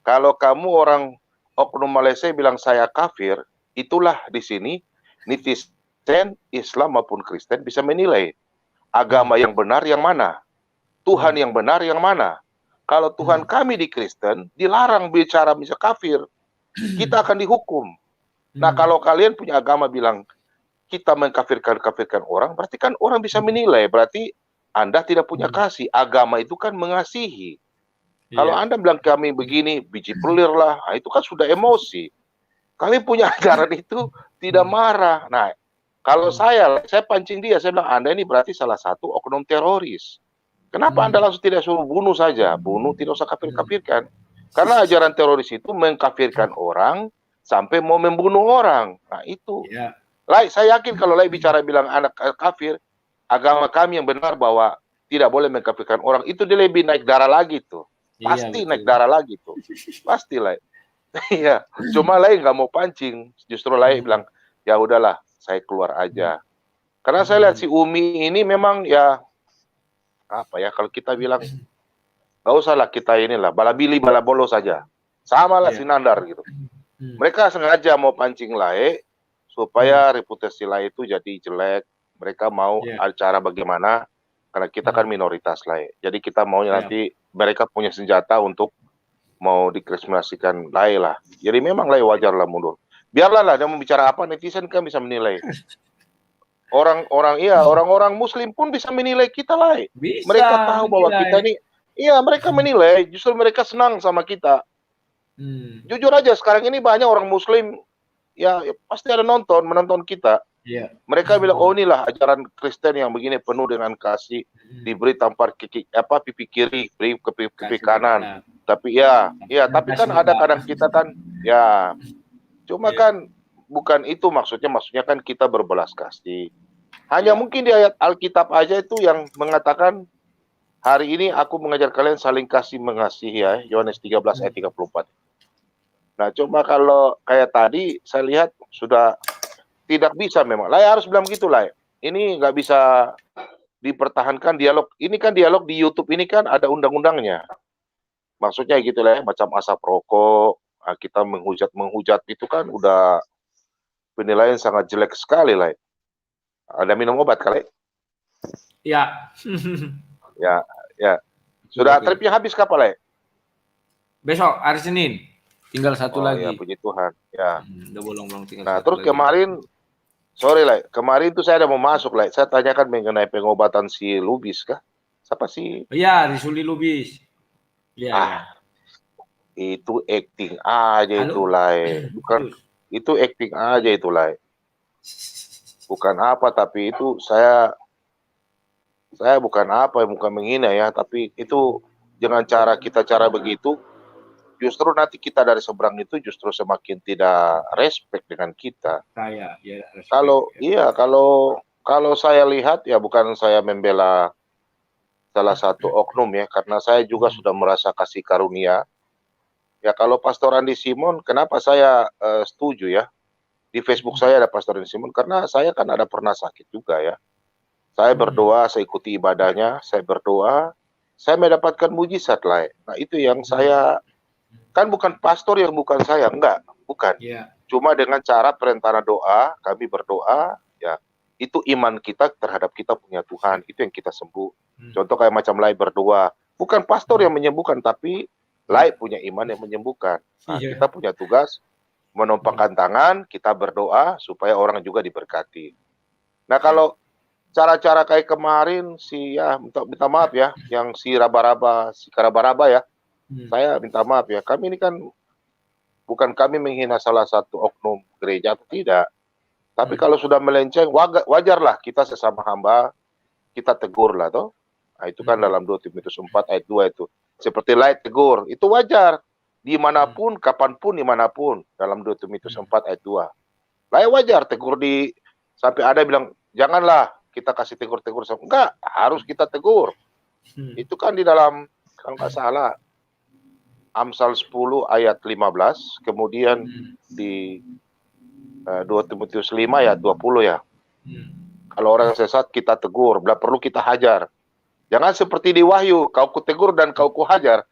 Kalau kamu orang oknum Malaysia bilang saya kafir, itulah di sini netizen Islam maupun Kristen bisa menilai agama yang benar yang mana, Tuhan yang benar yang mana. Kalau Tuhan kami di Kristen dilarang bicara bisa kafir, kita akan dihukum. Nah, kalau kalian punya agama bilang kita mengkafirkan orang, berarti kan orang bisa menilai, berarti Anda tidak punya kasih. Agama itu kan mengasihi. Kalau Anda bilang kami begini, biji pelir lah, nah, itu kan sudah emosi. Kami punya ajaran itu tidak marah. Nah, kalau saya pancing dia, saya bilang Anda ini berarti salah satu oknum teroris. Kenapa Anda langsung tidak suruh bunuh saja? Bunuh, tidak usah kafir-kafirkan. Karena ajaran teroris itu mengkafirkan orang sampai mau membunuh orang. Nah, itu. Lai, saya yakin kalau Lai bicara bilang anak kafir, agama kami yang benar bahwa tidak boleh mengkafirkan orang, itu dia lebih naik darah lagi tuh. Pasti naik darah lagi tuh. Pasti Lai. Iya, cuma Lai nggak mau pancing. Justru Lai bilang, ya udahlah, saya keluar aja. Karena saya lihat si Umi ini memang ya apa ya, kalau kita bilang nggak usah lah kita inilah balabili balabolo saja, sama lah Sinandar gitu. Mereka sengaja mau pancing Lai supaya reputasi Lai itu jadi jelek. Mereka mau acara bagaimana, karena kita kan minoritas Lai. Jadi kita maunya nanti mereka punya senjata untuk mau diskriminasikan Lai lah. Jadi memang Lai wajar lah mundur. Biarlah lah dia mau bicara apa, netizen kan bisa menilai. Orang-orang Muslim pun bisa menilai kita lah. Mereka tahu bahwa kita ini, mereka menilai. Justru mereka senang sama kita. Jujur aja sekarang ini banyak orang Muslim, ya pasti ada menonton kita. Mereka bilang, oh inilah ajaran Kristen yang begini penuh dengan kasih, diberi tampar pipi kiri, beri ke pipi kanan. Tapi tapi kan ada kadang kita kan, cuma kan bukan itu maksudnya kan kita berbelas kasih. Hanya mungkin di ayat Alkitab aja itu yang mengatakan hari ini aku mengajar kalian saling kasih mengasihi ya, Yohanes 13 ayat 34. Nah, cuma kalau kayak tadi saya lihat sudah tidak bisa memang. Lai harus bilang begitu Lai. Ini nggak bisa dipertahankan dialog. Ini kan dialog di YouTube ini kan ada undang-undangnya. Maksudnya gitu lah, macam asap rokok, kita menghujat itu kan udah penilaian sangat jelek sekali lah. Ada minum obat kali? Ya. ya. Sudah tripnya habis kapan lah? Besok hari Senin. Tinggal satu lagi. Ya, puji Tuhan. Ya. Udah bolong-bolong tinggal. Nah, terus lagi. Kemarin tuh saya ada mau masuk lah. Saya tanyakan mengenai pengobatan si Lubis kah? Siapa sih? Iya, Risuli Lubis. Iya. Itu acting aja itu lah. Bukan itu acting aja itu lah. Bukan apa, tapi itu saya bukan apa, bukan menghina ya, tapi itu dengan cara begitu, justru nanti kita dari seberang itu justru semakin tidak respect dengan kita. Kalau saya lihat ya, bukan saya membela salah satu oknum ya, karena saya juga sudah merasa kasih karunia. Ya kalau Pastor Andi Simon, kenapa saya setuju ya? di Facebook saya ada Pastor Edi Simon karena saya kan ada pernah sakit juga ya. Saya berdoa, saya ikuti ibadahnya, saya berdoa, saya mendapatkan mujizat lah. Nah itu yang saya, kan bukan pastor yang bukan saya, enggak, bukan. Iya. Cuma dengan cara perintah doa, kami berdoa, ya itu iman kita terhadap kita punya Tuhan, itu yang kita sembuh. Contoh kayak macam Lai berdoa, bukan pastor yang menyembuhkan, tapi Lai punya iman yang menyembuhkan. Nah, Iya. kita punya tugas menumpangkan tangan, kita berdoa supaya orang juga diberkati. Nah kalau cara-cara kayak kemarin minta maaf ya, yang si Raba-Raba ya, saya minta maaf ya. Kami ini kan bukan kami menghina salah satu oknum gereja atau tidak. Tapi kalau sudah melenceng, wajarlah kita sesama hamba, kita tegur lah toh. Nah, itu kan dalam 2 Timotius 4 ayat 2 itu. Seperti Lai tegur, itu wajar. Dimanapun, kapanpun, dimanapun. Dalam 2 Timotius 4 ayat 2. Lai wajar tegur sampai ada bilang, janganlah kita kasih tegur-tegur. Enggak, harus kita tegur. Itu kan di dalam, kalau nggak salah, Amsal 10 ayat 15, kemudian di 2 Timotius 5 ayat 20 ya. Kalau orang sesat kita tegur, bila perlu kita hajar. Jangan seperti di Wahyu, kau kutegur dan kau kuhajar.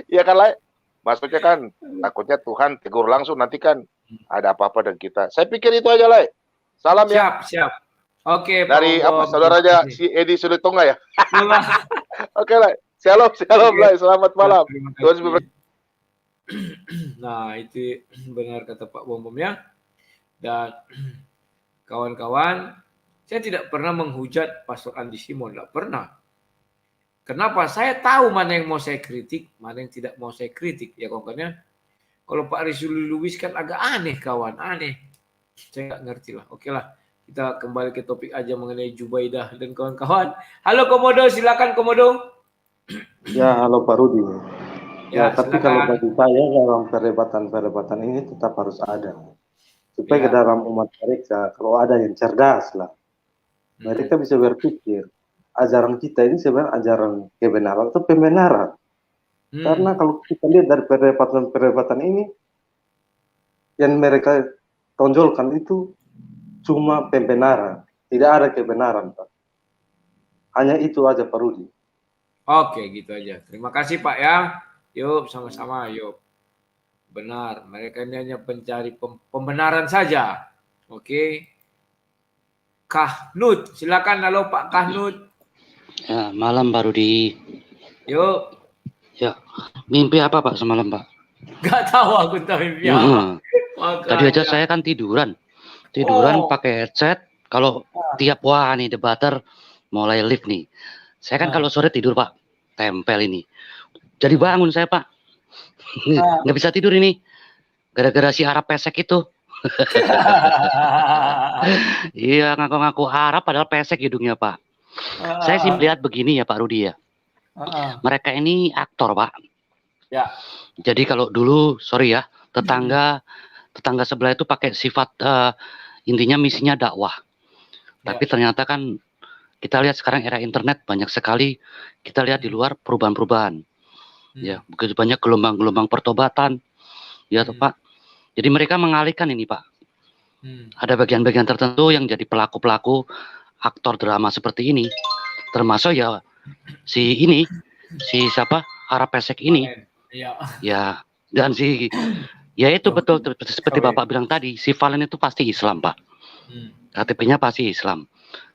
Iya kan, Lai? Maksudnya kan, takutnya Tuhan tegur langsung, nanti kan ada apa-apa dengan kita. Saya pikir itu aja, Lai. Salam ya. Siap. Oke, dari Pak saudaranya si Edi Sulitonga ya. Oke, Lai. Shalom, Lai. Selamat malam. Tuhan memberkati. Nah, itu benar kata Pak Bom ya. Dan kawan-kawan, saya tidak pernah menghujat Pastor Andi Simon, tidak pernah. Kenapa? Saya tahu mana yang mau saya kritik, mana yang tidak mau saya kritik. Ya kawan-kawannya, kalau Pak Rizuli Lubis kan agak aneh kawan, aneh. Saya nggak ngerti lah. Oke lah, kita kembali ke topik aja mengenai Jubaidah dan kawan-kawan. Halo Komodo, silakan Komodo. Ya, halo Pak Rudi. Ya, tapi silakan. kalau bagi saya dalam perdebatan ini tetap harus ada. Supaya ke dalam umat mereka, kalau ada yang cerdas lah, mereka bisa berpikir, ajaran kita ini sebenarnya ajaran kebenaran atau pembenaran. Karena kalau kita lihat dari perdebatan ini, yang mereka tonjolkan itu cuma pembenaran, tidak ada kebenaran, Pak. Hanya itu aja, Pak Rudi. Oke, gitu aja. Terima kasih Pak ya. Yuk, sama-sama, yuk. Benar, mereka ini hanya pencari pembenaran saja. Oke. Kahnut, silakan. Halo Pak Kahnut. Ya, malam Pak Rudi. Yuk. Ya, mimpi apa Pak semalam Pak? Gak tahu aku tahu mimpi apa. Tadi aja saya kan tiduran pakai headset. Kalau tiap nih debater mulai live nih. Saya kan kalau sore tidur Pak, tempel ini. Jadi bangun saya Pak. Nggak bisa tidur ini. Gara-gara si Arab pesek itu. Iya, ngaku-ngaku Arab padahal pesek hidungnya Pak. Saya sih melihat begini ya Pak Rudi ya. Mereka ini aktor Pak. Ya. Jadi kalau dulu, sorry ya, tetangga sebelah itu pakai sifat intinya misinya dakwah. Tapi ternyata kan kita lihat sekarang era internet banyak sekali kita lihat di luar perubahan-perubahan. Ya, begitu banyak gelombang-gelombang pertobatan. Ya toh Pak. Jadi mereka mengalihkan ini Pak. Ada bagian-bagian tertentu yang jadi pelaku-pelaku aktor drama seperti ini. Termasuk ya si siapa? Arab pesek ini. Ya, dan ya itu betul seperti Bapak bilang tadi, si Valen itu pasti Islam, Pak. KTP-nya pasti Islam.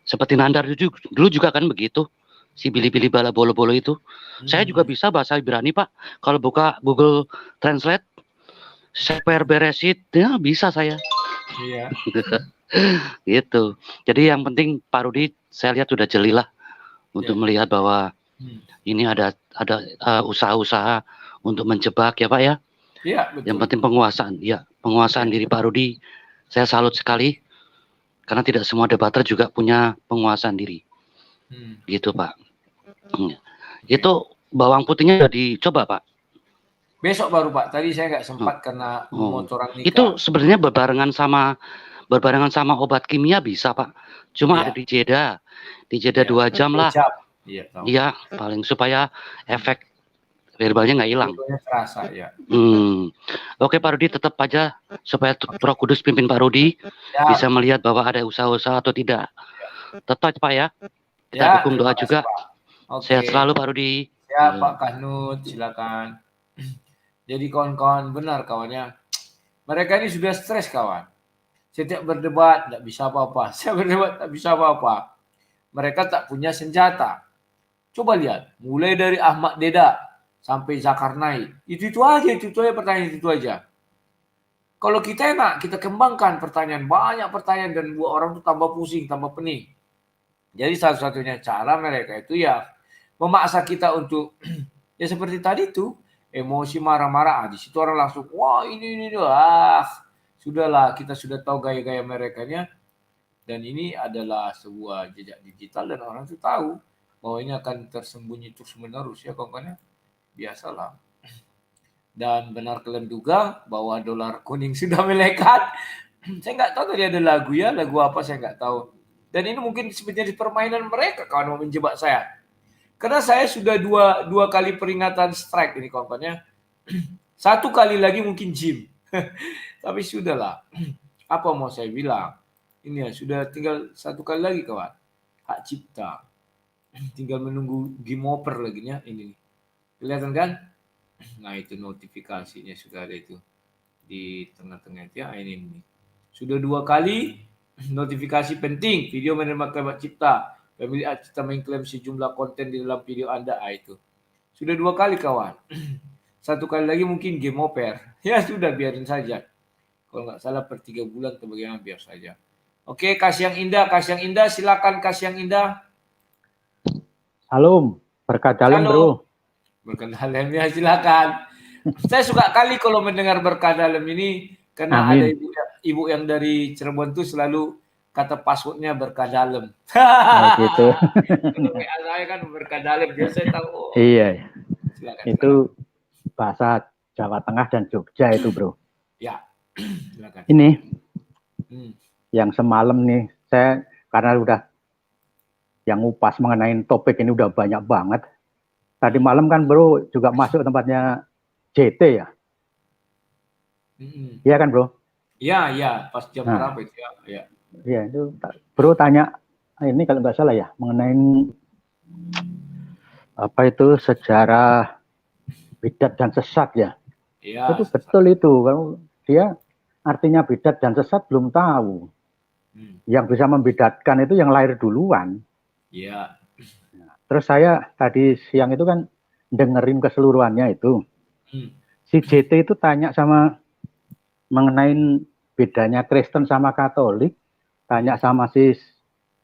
Seperti Nandar dulu juga kan begitu. Si Bili-Bili bala bolo-bolo itu. Saya juga bisa bahasa Ibrani, Pak. Kalau buka Google Translate, seper beresit, ya bisa saya. Iya. Gitu. Jadi yang penting Pak Rudi, saya lihat sudah jeli lah untuk melihat bahwa ini ada usaha-usaha untuk menjebak ya Pak ya. Iya, betul. Yang penting penguasaan diri Pak Rudi. Saya salut sekali karena tidak semua debater juga punya penguasaan diri. Gitu Pak. Itu bawang putihnya sudah dicoba Pak. Besok baru Pak. Tadi saya nggak sempat karena motoran nikah. Itu sebenarnya berbarengan sama obat kimia bisa Pak. Cuma ada di jeda 2 jam lah. Iya, paling supaya efek verbalnya nggak hilang. Verbalnya terasa ya. Oke Pak Rudi, tetap aja supaya Roh Kudus pimpin Pak Rudi bisa melihat bahwa ada usaha-usaha atau tidak. Tetap Pak ya. Kita dukung doa juga. Sehat selalu Pak Rudi. Ya Pak Kahnut, silakan. Jadi kawan-kawan, benar kawannya. Mereka ini sudah stres kawan. Setiap berdebat tidak bisa apa-apa. Saya berdebat tak bisa apa-apa. Mereka tak punya senjata. Coba lihat, mulai dari Ahmad Dedak sampai Zulkarnain. Itu aja pertanyaan itu aja. Kalau kita enak, kita kembangkan pertanyaan, banyak pertanyaan dan buat orang tuh tambah pusing, tambah pening. Jadi satu-satunya cara mereka itu ya memaksa kita untuk ya seperti tadi tuh, emosi marah-marah. Di situ orang langsung, wah ini sudahlah, kita sudah tahu gaya-gaya merekanya. Dan ini adalah sebuah jejak digital dan orang tuh tahu bahwa ini akan tersembunyi terus-menerus ya kawan-kawan. Biasalah. Dan benar kalian duga bahwa dolar kuning sudah melekat. Saya nggak tahu tadi ada lagu apa saya nggak tahu. Dan ini mungkin sebenarnya permainan mereka kawan mau menjebak saya. Karena saya sudah dua kali peringatan strike ini kawan-kawan. Satu kali lagi mungkin gym. Tapi sudahlah. Apa mau saya bilang? Ini ya sudah tinggal satu kali lagi kawan. Hak cipta. Tinggal menunggu game over lagi ya ini. Kelihatan kan? Nah itu notifikasinya sudah ada itu di tengah-tengah ya ini. Sudah 2 kali notifikasi penting video menerima klaim hak cipta. Pemilik hak cipta mengklaim sejumlah konten di dalam video Anda. Itu sudah 2 kali kawan. Satu kali lagi mungkin game over. Ya sudah biarin saja. Kalau nggak salah per 3 bulan atau bagaimana biar saja. Oke, kasih yang indah, silakan kasih yang indah. Salam, berkat dalam bro. Berkat dalam ya silakan. Saya suka kali kalau mendengar berkat dalam ini karena ada ibu yang dari Cirebon tuh selalu kata passwordnya berkat dalam. Oh, gitu. Kalau saya kan berkat dalam biar saya tahu. Oh. Iya. Silakan, itu bahasa Jawa Tengah dan Jogja itu bro. Ya. Silakan. Ini yang semalam nih saya karena udah yang ngupas mengenai topik ini udah banyak banget. Tadi malam kan bro juga masuk tempatnya JT ya. Iya kan bro? Iya, pas jam berapa itu ya. Iya itu bro tanya ini kalau nggak salah ya mengenai apa itu sejarah bidat dan sesat ya. Iya. Itu betul itu kalau dia artinya bidat dan sesat belum tahu. Yang bisa membedakan itu yang lahir duluan. Iya. Terus saya tadi siang itu kan dengerin keseluruhannya itu. Si JT itu tanya sama mengenai bedanya Kristen sama Katolik, tanya sama si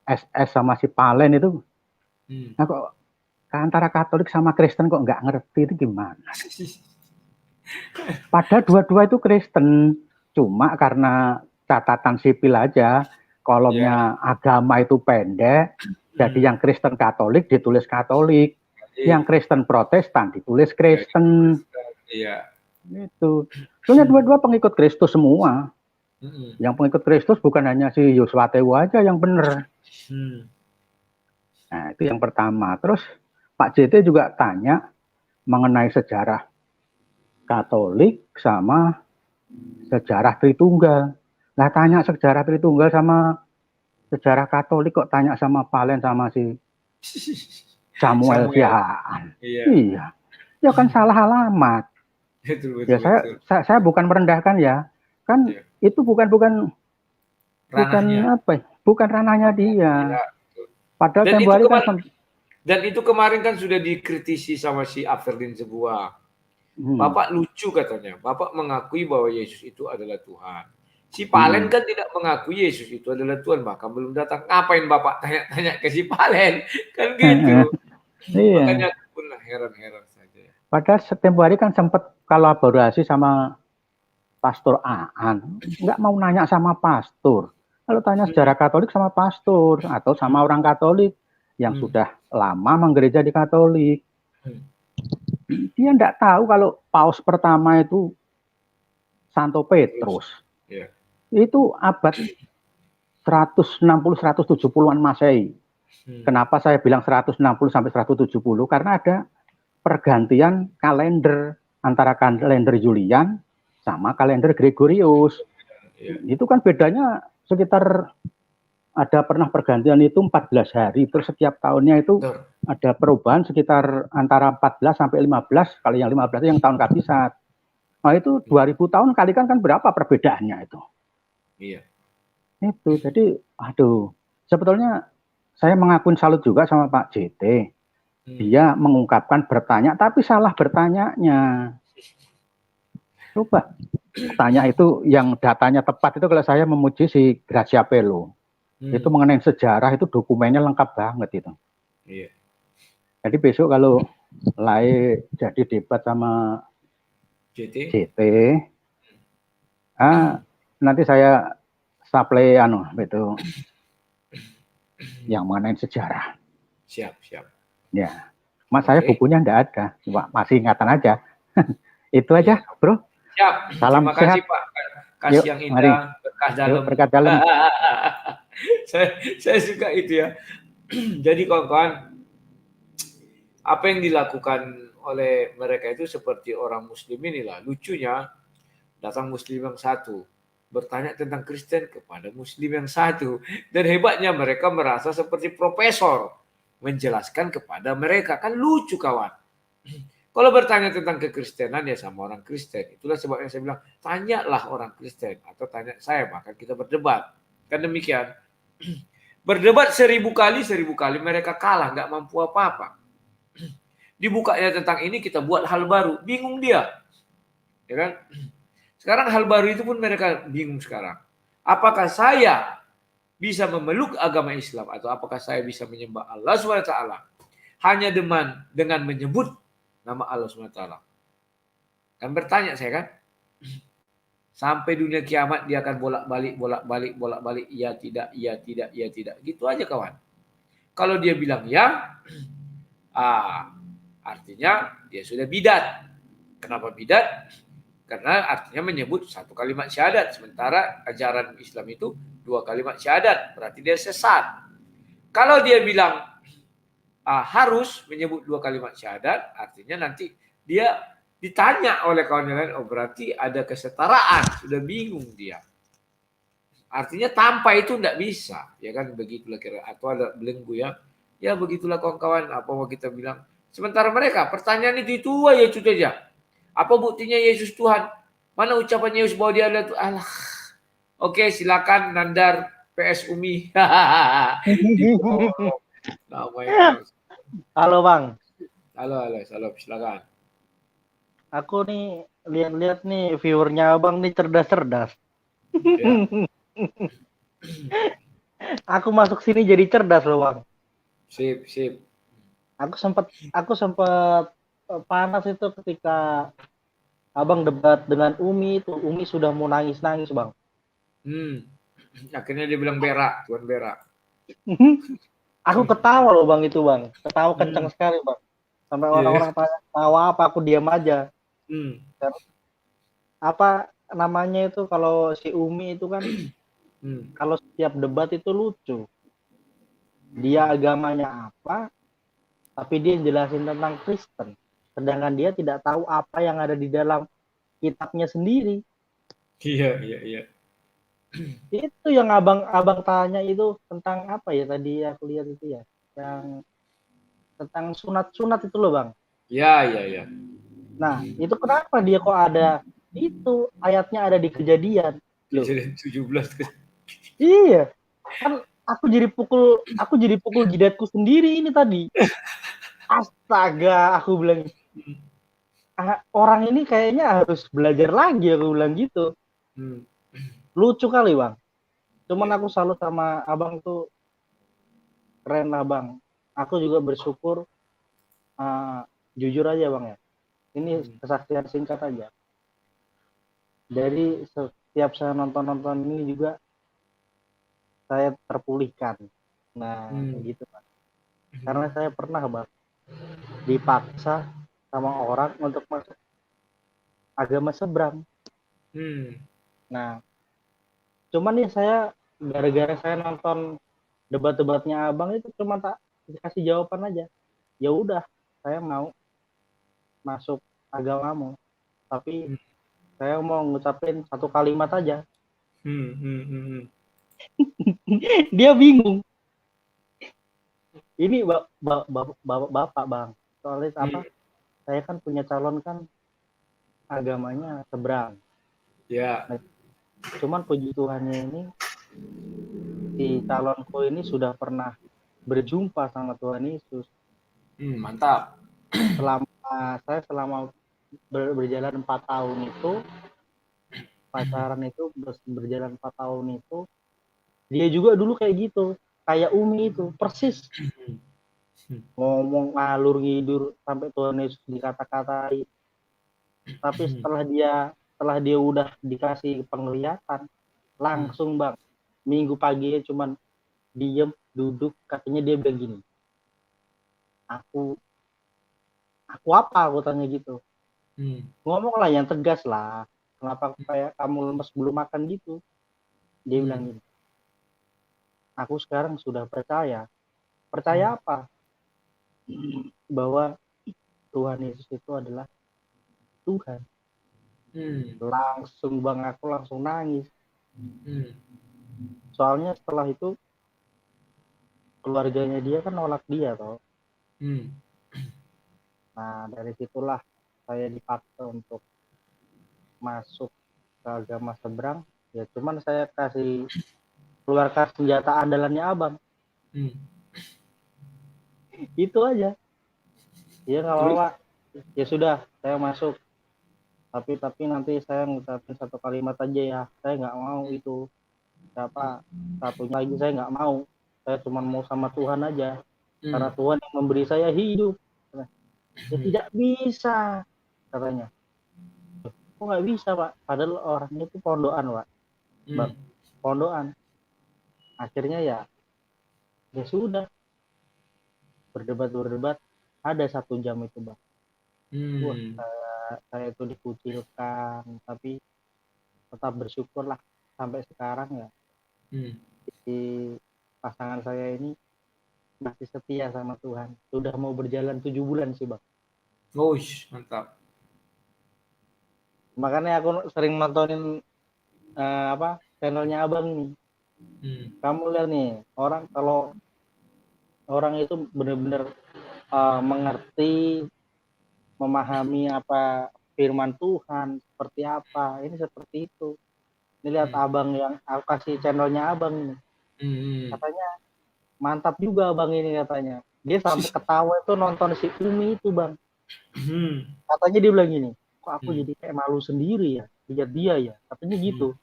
SS sama si Palen itu. Nah kok antara Katolik sama Kristen kok nggak ngerti itu gimana? Padahal dua-dua itu Kristen, cuma karena catatan sipil aja, kolomnya agama itu pendek. Jadi yang Kristen Katolik ditulis Katolik, yang Kristen Protestan ditulis Kristen. Iya. Itu. Soalnya dua-dua pengikut Kristus semua. Yang pengikut Kristus bukan hanya si Yosua Tewu aja yang benar. Nah itu yang pertama. Terus Pak JT juga tanya mengenai sejarah Katolik sama sejarah Tritunggal. Nah tanya sejarah Tritunggal sama sejarah Katolik kok tanya sama Palen sama si Samuel Sihaan. Iya. Ya kan salah alamat. Betul, ya saya bukan merendahkan ya. Kan itu bukan ranahnya dia. Padahal tempo hari kan dan itu kemarin kan sudah dikritisi sama si Aferdin Sebuah. Bapak lucu katanya. Bapak mengakui bahwa Yesus itu adalah Tuhan. Si Palen kan tidak mengakui Yesus itu adalah Tuhan, bahkan belum datang. Ngapain Bapak tanya-tanya ke si Palen? Kan gitu. Makanya aku pun heran-heran saja. Padahal tempo hari kan sempat kolaborasi sama Pastor Aan. Nggak mau nanya sama pastor. Kalau tanya sejarah Katolik sama pastor atau sama orang Katolik yang sudah lama menggereja di Katolik. Dia nggak tahu kalau paus pertama itu Santo Petrus. Itu abad 160-170-an Masehi. Kenapa saya bilang 160 sampai 170? Karena ada pergantian kalender antara kalender Julian sama kalender Gregorius. Itu kan bedanya sekitar ada pernah pergantian itu 14 hari, terus setiap tahunnya itu ada perubahan sekitar antara 14 sampai 15, kalau yang 15 itu yang tahun kabisat. Nah itu 2000 tahun kalikan kan berapa perbedaannya itu? Iya. Itu, jadi aduh, sebetulnya saya mengakui salut juga sama Pak JT. Dia mengungkapkan bertanya, tapi salah bertanyanya. Coba tanya itu yang datanya tepat itu kalau saya memuji si Gracia Pelo. Itu mengenai sejarah itu dokumennya lengkap banget itu. Iya. Jadi besok kalau jadi debat sama JT, nanti saya supply itu yang mengenai sejarah. Siap. Ya, Mas saya bukunya enggak ada, cuma masih ingatan aja. Itu aja, Bro. Siap. Salam Terima kasih sehat. Pak. Kasih yang indah, mari. berkah dalam. Yuk, berkah dalam. saya suka itu ya. Jadi kawan-kawan, apa yang dilakukan oleh mereka itu seperti orang Muslim inilah. Lucunya, datang Muslim yang satu, bertanya tentang Kristen kepada Muslim yang satu. Dan hebatnya mereka merasa seperti profesor menjelaskan kepada mereka. Kan lucu kawan. Kalau bertanya tentang kekristenan ya sama orang Kristen. Itulah sebabnya saya bilang, tanyalah orang Kristen. Atau tanya saya, maka kita berdebat. Kan demikian. Berdebat 1000 kali mereka kalah. Nggak mampu apa-apa. Dibukanya tentang ini kita buat hal baru. Bingung dia. Ya kan? Sekarang hal baru itu pun mereka bingung sekarang. Apakah saya bisa memeluk agama Islam atau apakah saya bisa menyembah Allah SWT hanya dengan menyebut nama Allah SWT? Kan bertanya saya kan. Sampai dunia kiamat dia akan bolak-balik. Iya tidak. Gitu aja kawan. Kalau dia bilang ya, artinya dia sudah bidat. Kenapa bidat? Karena artinya menyebut satu kalimat syahadat. Sementara ajaran Islam itu 2 kalimat syahadat. Berarti dia sesat. Kalau dia bilang harus menyebut 2 kalimat syahadat, artinya nanti dia ditanya oleh kawan yang lain, oh berarti ada kesetaraan. Sudah bingung dia. Artinya tanpa itu tidak bisa. Ya kan begitulah kira. Atau ada belenggu ya. Ya begitulah kawan-kawan. Apa mau kita bilang. Sementara mereka pertanyaan itu ya itu saja. Apa buktinya Yesus Tuhan? Mana ucapan Yesus bahwa dia adalah Tuhan? Allah. Oke, silakan Nandar PS Umi. Halo Bang. Halo, silakan. Aku nih lihat-lihat nih viewernya Abang nih cerdas-cerdas. Ya. Aku masuk sini jadi cerdas loh Bang. Sip. Aku sempat panas itu ketika Abang debat dengan Umi itu. Umi sudah mau nangis-nangis Bang. Akhirnya dia bilang berak, Tuan berak. Aku ketawa loh Bang itu Bang. Ketawa kencang sekali Bang. Sampai orang-orang tanya tawa apa, aku diam aja. Apa namanya itu kalau si Umi itu kan kalau setiap debat itu lucu. Dia agamanya apa, tapi dia jelasin tentang Kristen. Sedangkan dia tidak tahu apa yang ada di dalam kitabnya sendiri. Iya. Itu yang abang tanya itu tentang apa ya tadi aku lihat itu ya, yang tentang sunat itu loh Bang. Iya. Nah itu kenapa dia kok ada itu ayatnya ada di Kejadian? Kejadian 17. Iya, kan aku jadi pukul jidatku sendiri ini tadi. Astaga, aku bilang orang ini kayaknya harus belajar lagi, aku bilang gitu. Lucu kali Bang. Cuman aku salut sama Abang tuh, keren lah Bang. Aku juga bersyukur, jujur aja Bang ya. Ini kesaksian singkat aja. Dari setiap saya nonton ini juga saya terpulihkan. Nah, gitu Bang. Karena saya pernah Bang dipaksa sama orang untuk masuk agama seberang. Nah, cuman nih saya gara-gara saya nonton debat-debatnya Abang itu cuma tak dikasih jawaban aja. Ya udah, saya mau. masuk agamamu, tapi saya mau ngucapin satu kalimat aja. Dia bingung. Ini bapak bang, soalnya apa? Saya kan punya calon kan agamanya seberang. Ya. Nah, cuman puji Tuhannya ini si calonku ini sudah pernah berjumpa sama Tuhan Yesus. Mantap. Selama berjalan 4 tahun itu, pacaran itu berjalan 4 tahun itu, dia juga dulu kayak gitu, kayak Umi itu persis, ngomong ngalur ngidur sampai Tuhan Yesus dikata-katai. Tapi setelah dia udah dikasih penglihatan, langsung bang, minggu paginya cuman diem duduk, katanya dia bilang gini, aku apa, aku tanya gitu. Ngomong lah yang tegas lah, kenapa kayak kamu lemes belum makan gitu. Dia bilang gini, aku sekarang sudah percaya apa, bahwa Tuhan Yesus itu adalah Tuhan. Langsung bang, aku langsung nangis. Soalnya setelah itu keluarganya dia kan nolak dia toh. Nah dari situlah saya dipaksa untuk masuk ke agama seberang. Ya cuman saya keluarkan senjata andalannya abang. Itu aja. Ya nggak apa-apa. Ya sudah, saya masuk. Tapi nanti saya ngucapin satu kalimat aja ya. Saya nggak mau itu. Satunya lagi saya nggak mau. Saya cuma mau sama Tuhan aja. Karena Tuhan yang memberi saya hidup. Ya tidak bisa, katanya. Kok nggak bisa pak? Padahal orangnya itu pondokan pak. Pondokan. Akhirnya ya sudah. Berdebat. Ada 1 jam itu bang. Wah, saya itu dikucilkan, tapi tetap bersyukurlah sampai sekarang ya. Si pasangan saya ini masih setia sama Tuhan. Sudah mau berjalan 7 bulan sih bang. Mantap. Makanya aku sering nontonin channelnya abang nih. Kamu lihat nih, kalau orang itu benar-benar mengerti, memahami apa firman Tuhan seperti apa, ini seperti itu. Ini lihat abang yang aku kasih channelnya abang ini. Katanya mantap juga abang ini katanya. Dia sampai ketawa itu nonton si Umi itu bang. Katanya dia bilang gini, kok aku jadi kayak malu sendiri ya lihat dia ya. Katanya gitu.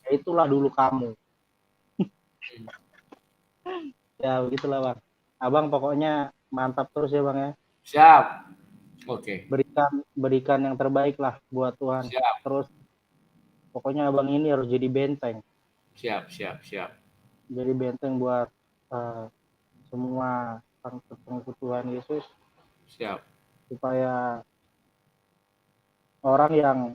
Ya itulah dulu kamu. Ya begitulah bang. Abang pokoknya mantap terus ya bang ya. Siap. Oke. Berikan yang terbaik lah buat Tuhan. Siap. Terus pokoknya abang ini harus jadi benteng. Siap. Jadi benteng buat semua pengikut Tuhan Yesus. Siap. Supaya orang yang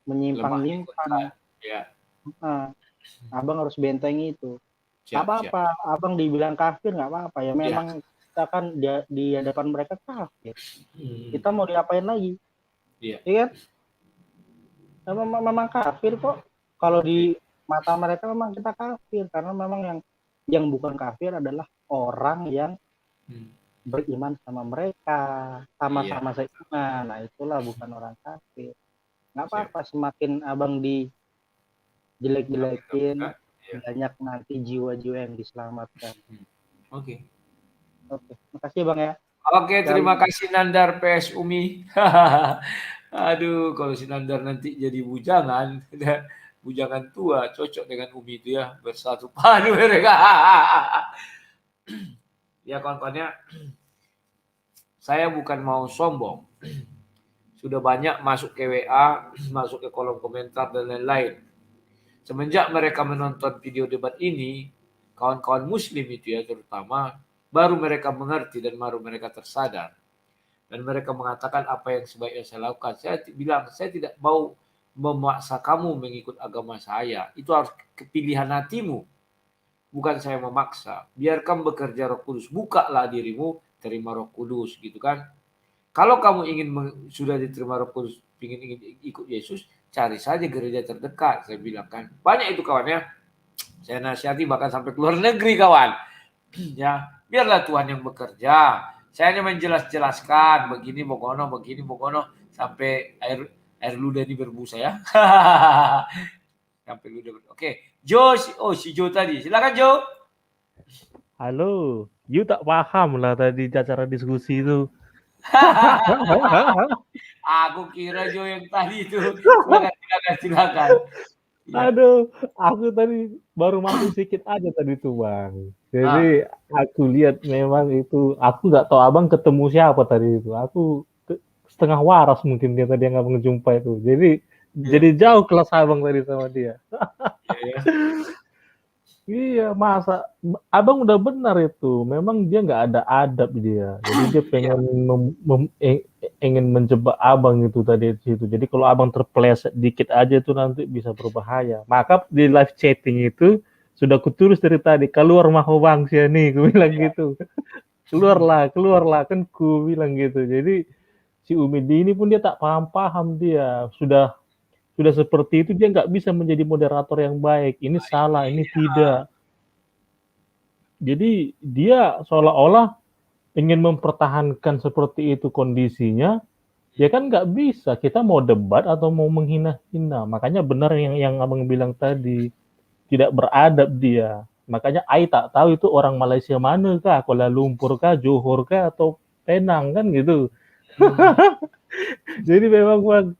menyimpang-nyimpang. Ya. Abang harus benteng itu. Gak apa-apa, abang dibilang kafir nggak apa-apa ya. Memang kita kan di hadapan mereka kafir. Kita mau diapain lagi? Iya kan? Memang kafir kok. Kalau di mata mereka memang kita kafir, karena memang yang bukan kafir adalah orang yang beriman sama mereka, sama-sama seiman. Nah itulah bukan orang kafir. Nggak apa-apa, semakin abang dijelek-jelekin, banyak nanti jiwa-jiwa yang diselamatkan. Oke. Makasih bang ya. Oke, terima kasih Nandar PS Umi. Aduh, kalau si Nandar nanti jadi bujangan tua, cocok dengan Umi itu ya, bersatu padu mereka. Ya kawan-kawannya, saya bukan mau sombong. Sudah banyak masuk ke WA, masuk ke kolom komentar dan lain-lain. Semenjak mereka menonton video debat ini, kawan-kawan muslim itu ya terutama, baru mereka mengerti dan baru mereka tersadar. Dan mereka mengatakan apa yang sebaiknya saya lakukan. Saya bilang, saya tidak mau memaksa kamu mengikut agama saya. Itu harus kepilihan hatimu. bukan saya memaksa. Biarkan bekerja Roh Kudus. Bukalah dirimu, terima Roh Kudus, gitu kan. Kalau kamu ingin sudah diterima Roh Kudus, ingin ikut Yesus, cari saja gereja terdekat. Saya bilang kan, banyak itu kawan ya. Saya nasihati bahkan sampai ke luar negeri kawan. Ya, biarlah Tuhan yang bekerja. Saya hanya menjelaskan begini bogono sampai air ludah ini berbusa ya. Sampai ludah. Oke, Jo, si Jo tadi. Silakan Jo. Halo, you tak paham lah tadi cara diskusi itu. Aku kira Jo yang tadi itu. Silakan. Aduh, aku tadi baru masuk sedikit aja tadi tuh Bang. Jadi aku lihat memang itu, aku nggak tahu Abang ketemu siapa tadi itu. Aku setengah waras mungkin dia tadi yang Abang jumpa itu. Jadi jauh kelas Abang tadi sama dia. Iya, masa Abang udah benar itu. Memang dia nggak ada adab dia. Jadi dia pengen ingin menjebak Abang itu tadi di situ. Jadi kalau Abang terpeleset dikit aja itu nanti bisa berbahaya. Maka di live chatting itu sudah kutulis dari tadi, keluar maho bangsa nih, gue bilang gitu. keluarlah kan ku bilang gitu. Jadi si Umidi ini pun dia tak paham dia. Sudah seperti itu dia nggak bisa menjadi moderator yang baik. Ini salah, ini tidak. Jadi dia seolah-olah ingin mempertahankan seperti itu kondisinya. Ya kan nggak bisa. Kita mau debat atau mau menghina-hina. Makanya benar yang Abang bilang tadi. Tidak beradab dia. Makanya Ai tak tahu itu orang Malaysia mana kah? Kuala Lumpur kah? Johor kah? Atau Penang kan gitu. Jadi memang Bang,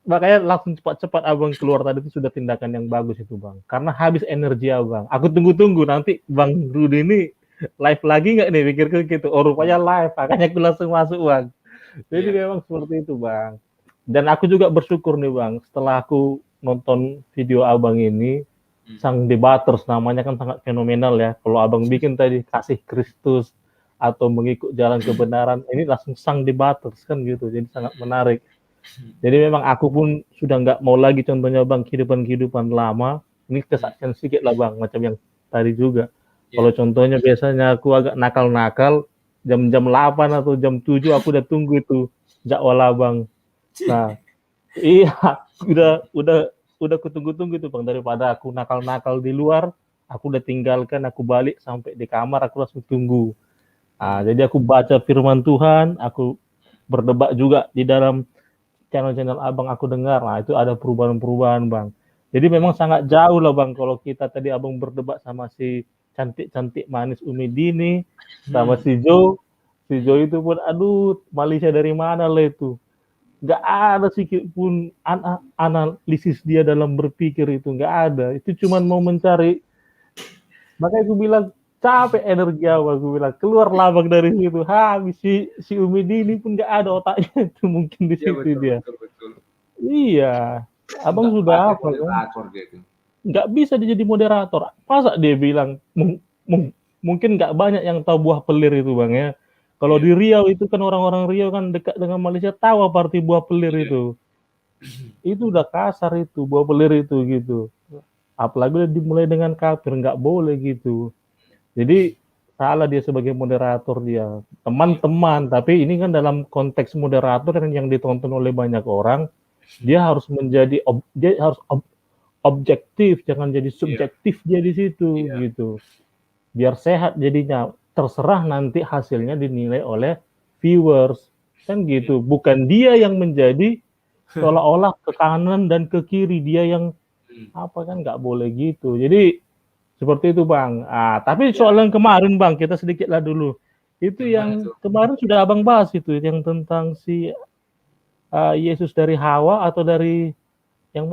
makanya langsung cepat-cepat Abang keluar tadi itu sudah tindakan yang bagus itu Bang. Karena habis energi Abang. Aku tunggu-tunggu nanti Bang Rudi ini live lagi nggak nih, pikirku gitu. Oh rupanya live, makanya aku langsung masuk Bang. Jadi memang seperti itu Bang. Dan aku juga bersyukur nih Bang, setelah aku nonton video Abang ini, sang debaters namanya kan sangat fenomenal ya. Kalau Abang bikin tadi kasih Kristus atau mengikut jalan kebenaran, ini langsung sang debaters kan gitu. Jadi sangat menarik. Jadi memang aku pun sudah nggak mau lagi contohnya Bang kehidupan lama. Ini kesaksian sedikit lah Bang, macam yang tadi juga. Kalau contohnya biasanya aku agak nakal-nakal, jam-jam 8 atau jam 7 aku udah tunggu itu jadwal Abang. Nah, iya, udah kutunggu-tunggu itu Bang, daripada aku nakal-nakal di luar, aku udah tinggalkan, aku balik sampai di kamar, aku langsung tunggu. Nah, jadi aku baca firman Tuhan, aku berdebat juga di dalam channel-channel Abang aku dengar. Nah, itu ada perubahan-perubahan Bang. Jadi memang sangat jauh lah Bang kalau kita tadi Abang berdebat sama si cantik-cantik manis Umidini, sama si Jo. Si Jo itu pun aduh, Malaysia dari mana lah itu. Nggak ada sedikit pun analisis dia dalam berpikir itu, nggak ada. Itu cuma mau mencari. Makanya aku bilang capek energi aku bilang keluarlah Bang dari situ. Habis si Umidi ini pun nggak ada otaknya itu mungkin di situ dia. Betul. Iya, Abang sudah apa kan? Nggak bisa dia jadi moderator. Masa dia bilang mungkin nggak banyak yang tahu buah pelir itu Bang ya. Kalau di Riau itu kan orang-orang Riau kan dekat dengan Malaysia tahu apa arti buah pelir itu. Itu udah kasar itu buah pelir itu gitu. Apalagi udah dimulai dengan kafir, nggak boleh gitu. Jadi salah dia sebagai moderator dia. Teman-teman, tapi ini kan dalam konteks moderator yang ditonton oleh banyak orang, dia harus menjadi dia harus objektif, jangan jadi subjektif dia di situ gitu. Biar sehat jadinya. Terserah nanti hasilnya dinilai oleh viewers kan gitu, bukan dia yang menjadi seolah-olah ke kanan dan ke kiri, dia yang apa kan, nggak boleh gitu. Jadi seperti itu Bang. Tapi soal yang kemarin Bang, kita sedikit lah dulu itu yang kemarin sudah Abang bahas itu yang tentang si Yesus dari Hawa atau dari yang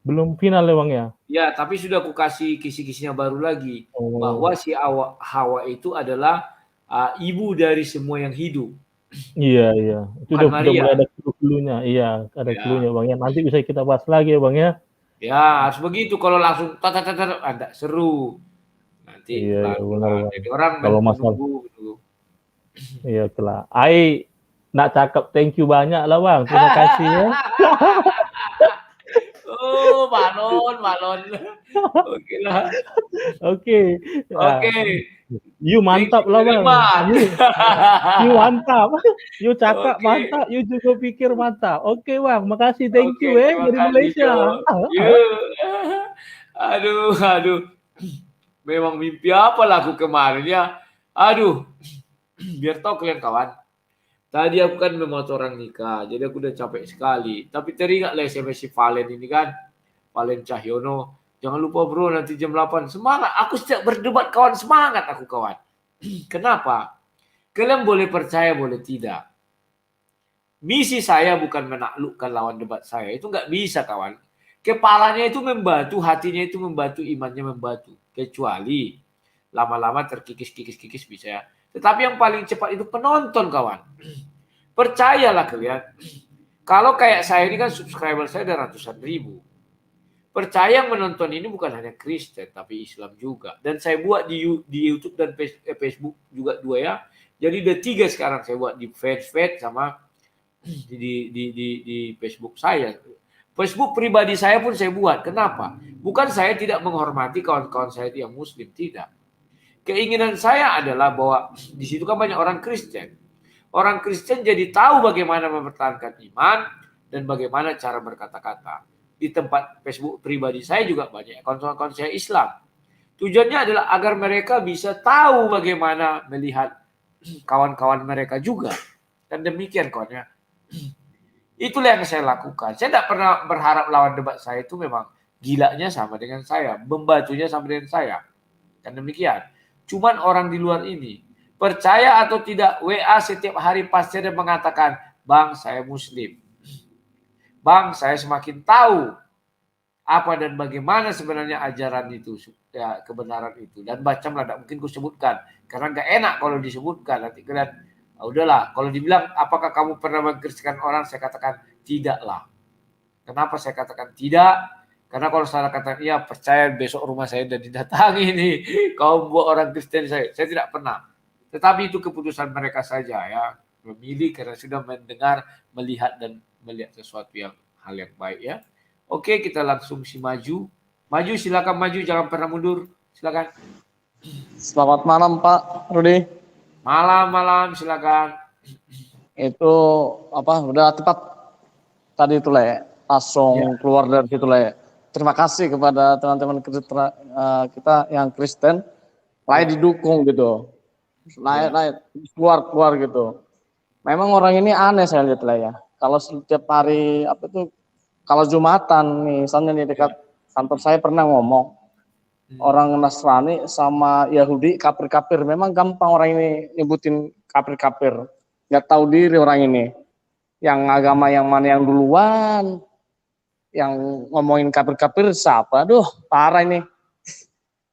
belum final ya Bang ya. Ya, tapi sudah aku kasih kisi-kisinya baru lagi. Bahwa si Hawa itu adalah ibu dari semua yang hidup. Iya. Itu udah mulai ada clue-nya. Iya, ada clue-nya Bang ya. Nanti bisa kita bahas lagi ya Bang ya. Ya, harus begitu. Kalau langsung ada seru. Nanti benar. Jadi orang kalau masalah gitu. Iya, telah. Ai nak cakap thank you banyak lah Bang. Terima kasih ya. Oh, Pak Malon. Oke lah. Oke. Oke. You mantap lah bang. You mantap. You cakap mantap. You juga pikir mantap. Oke bang. Makasih. Thank you Terima dari kasih, Malaysia. Jo. Aduh. Memang mimpi apa lah aku kemarin ya. Aduh. Biar tahu kalian kawan. Tadi aku kan memotong orang nikah, jadi aku udah capek sekali. Tapi teringatlah SMS si Valen ini kan, Valen Cahyono. Jangan lupa bro, nanti jam 8. Semangat, aku setiap berdebat kawan, semangat aku kawan. Kenapa? Kalian boleh percaya, boleh tidak. Misi saya bukan menaklukkan lawan debat saya, itu nggak bisa kawan. Kepalanya itu membantu, hatinya itu membantu, imannya membantu. Kecuali lama-lama terkikis bisa ya. Tetapi yang paling cepat itu penonton kawan. Percayalah kalian. Kalau kayak saya ini kan subscriber saya ada ratusan ribu. Percaya yang menonton ini bukan hanya Kristen tapi Islam juga. Dan saya buat di YouTube dan Facebook juga 2 ya. Jadi ada 3 sekarang saya buat di feed sama di Facebook saya. Facebook pribadi saya pun saya buat. Kenapa? Bukan saya tidak menghormati kawan-kawan saya yang Muslim, tidak. Keinginan saya adalah bahwa di situ kan banyak orang Kristen. Orang Kristen jadi tahu bagaimana mempertahankan iman dan bagaimana cara berkata-kata. Di tempat Facebook pribadi saya juga banyak kawan-kawan saya Islam. Tujuannya adalah agar mereka bisa tahu bagaimana melihat kawan-kawan mereka juga. Dan demikian kawannya. Itulah yang saya lakukan. Saya tidak pernah berharap lawan debat saya itu memang gilanya sama dengan saya. Membantunya sama dengan saya. Dan demikian. Cuman orang di luar ini. Percaya atau tidak, WA setiap hari pasti ada mengatakan, Bang saya Muslim. Bang saya semakin tahu apa dan bagaimana sebenarnya ajaran itu. Ya, kebenaran itu. Dan macam lah, tidak mungkin ku sebutkan. Karena gak enak kalau disebutkan. Nanti kalian, udahlah. Kalau dibilang, apakah kamu pernah mengkristikan orang? Saya katakan, tidaklah. Kenapa saya katakan tidak? Karena kalau saya katakan iya, percaya besok rumah saya sudah didatangi nih. Kau buat orang Kristen saya tidak pernah. Tetapi itu keputusan mereka saja ya. Memilih karena sudah mendengar, melihat dan melihat sesuatu hal yang baik ya. Oke, kita langsung maju. Maju, silakan maju, jangan pernah mundur. Silakan. Selamat malam Pak Rudi. Malam, silakan. Itu udah tepat tadi itu lah langsung keluar dari situ lah. Terima kasih kepada teman-teman kita yang Kristen, didukung gitu, keluar gitu. Memang orang ini aneh saya lihat lah ya. Kalau setiap hari kalau Jumatan nih, misalnya di dekat kantor saya pernah ngomong orang Nasrani sama Yahudi kafir. Memang gampang orang ini nyebutin kafir. Nggak tahu diri orang ini. Yang agama yang mana yang duluan. Yang ngomongin kafir siapa? Aduh, parah ini.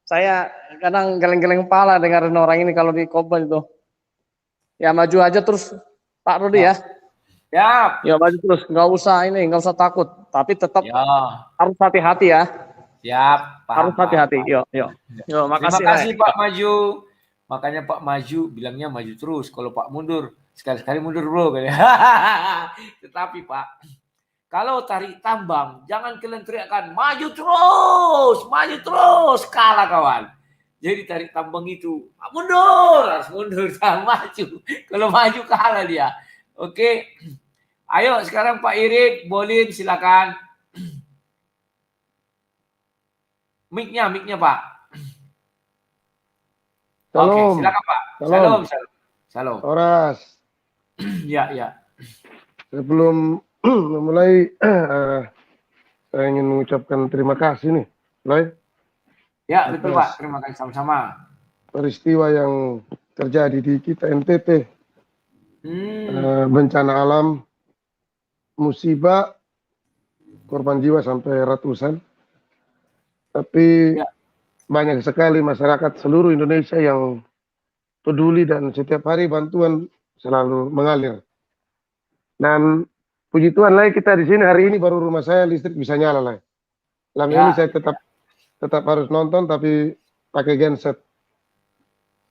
Saya kadang geleng-geleng kepala dengerin orang ini kalau di khotbah itu. Ya maju aja terus Pak Rudi ya. Siap. Ya maju terus, nggak usah takut. Tapi tetap harus hati-hati ya. Siap. Harus hati-hati. Yo, makasih. Terima kasih Pak Maju. Makanya Pak Maju bilangnya maju terus. Kalau Pak mundur, sekali-sekali mundur bro. Tetapi Pak, kalau tarik tambang, jangan kalian teriakkan maju terus, kalah kawan. Jadi tarik tambang itu harus mundur, jangan maju. Kalau maju kalah dia. Oke, ayo sekarang Pak Irik, Bolin silakan. Mic-nya Pak. Oke, silakan Pak. Salam. Horas. Ya. Sebelum memulai, saya ingin mengucapkan terima kasih nih, Loy. Ya, betul Pak. Terima kasih sama-sama. Peristiwa yang terjadi di kita NTT, bencana alam, musibah, korban jiwa sampai ratusan. Tapi banyak sekali masyarakat seluruh Indonesia yang peduli dan setiap hari bantuan selalu mengalir. Dan puji Tuhan lah kita di sini hari ini baru rumah saya listrik bisa nyala lah. Selama ini saya tetap harus nonton tapi pakai genset.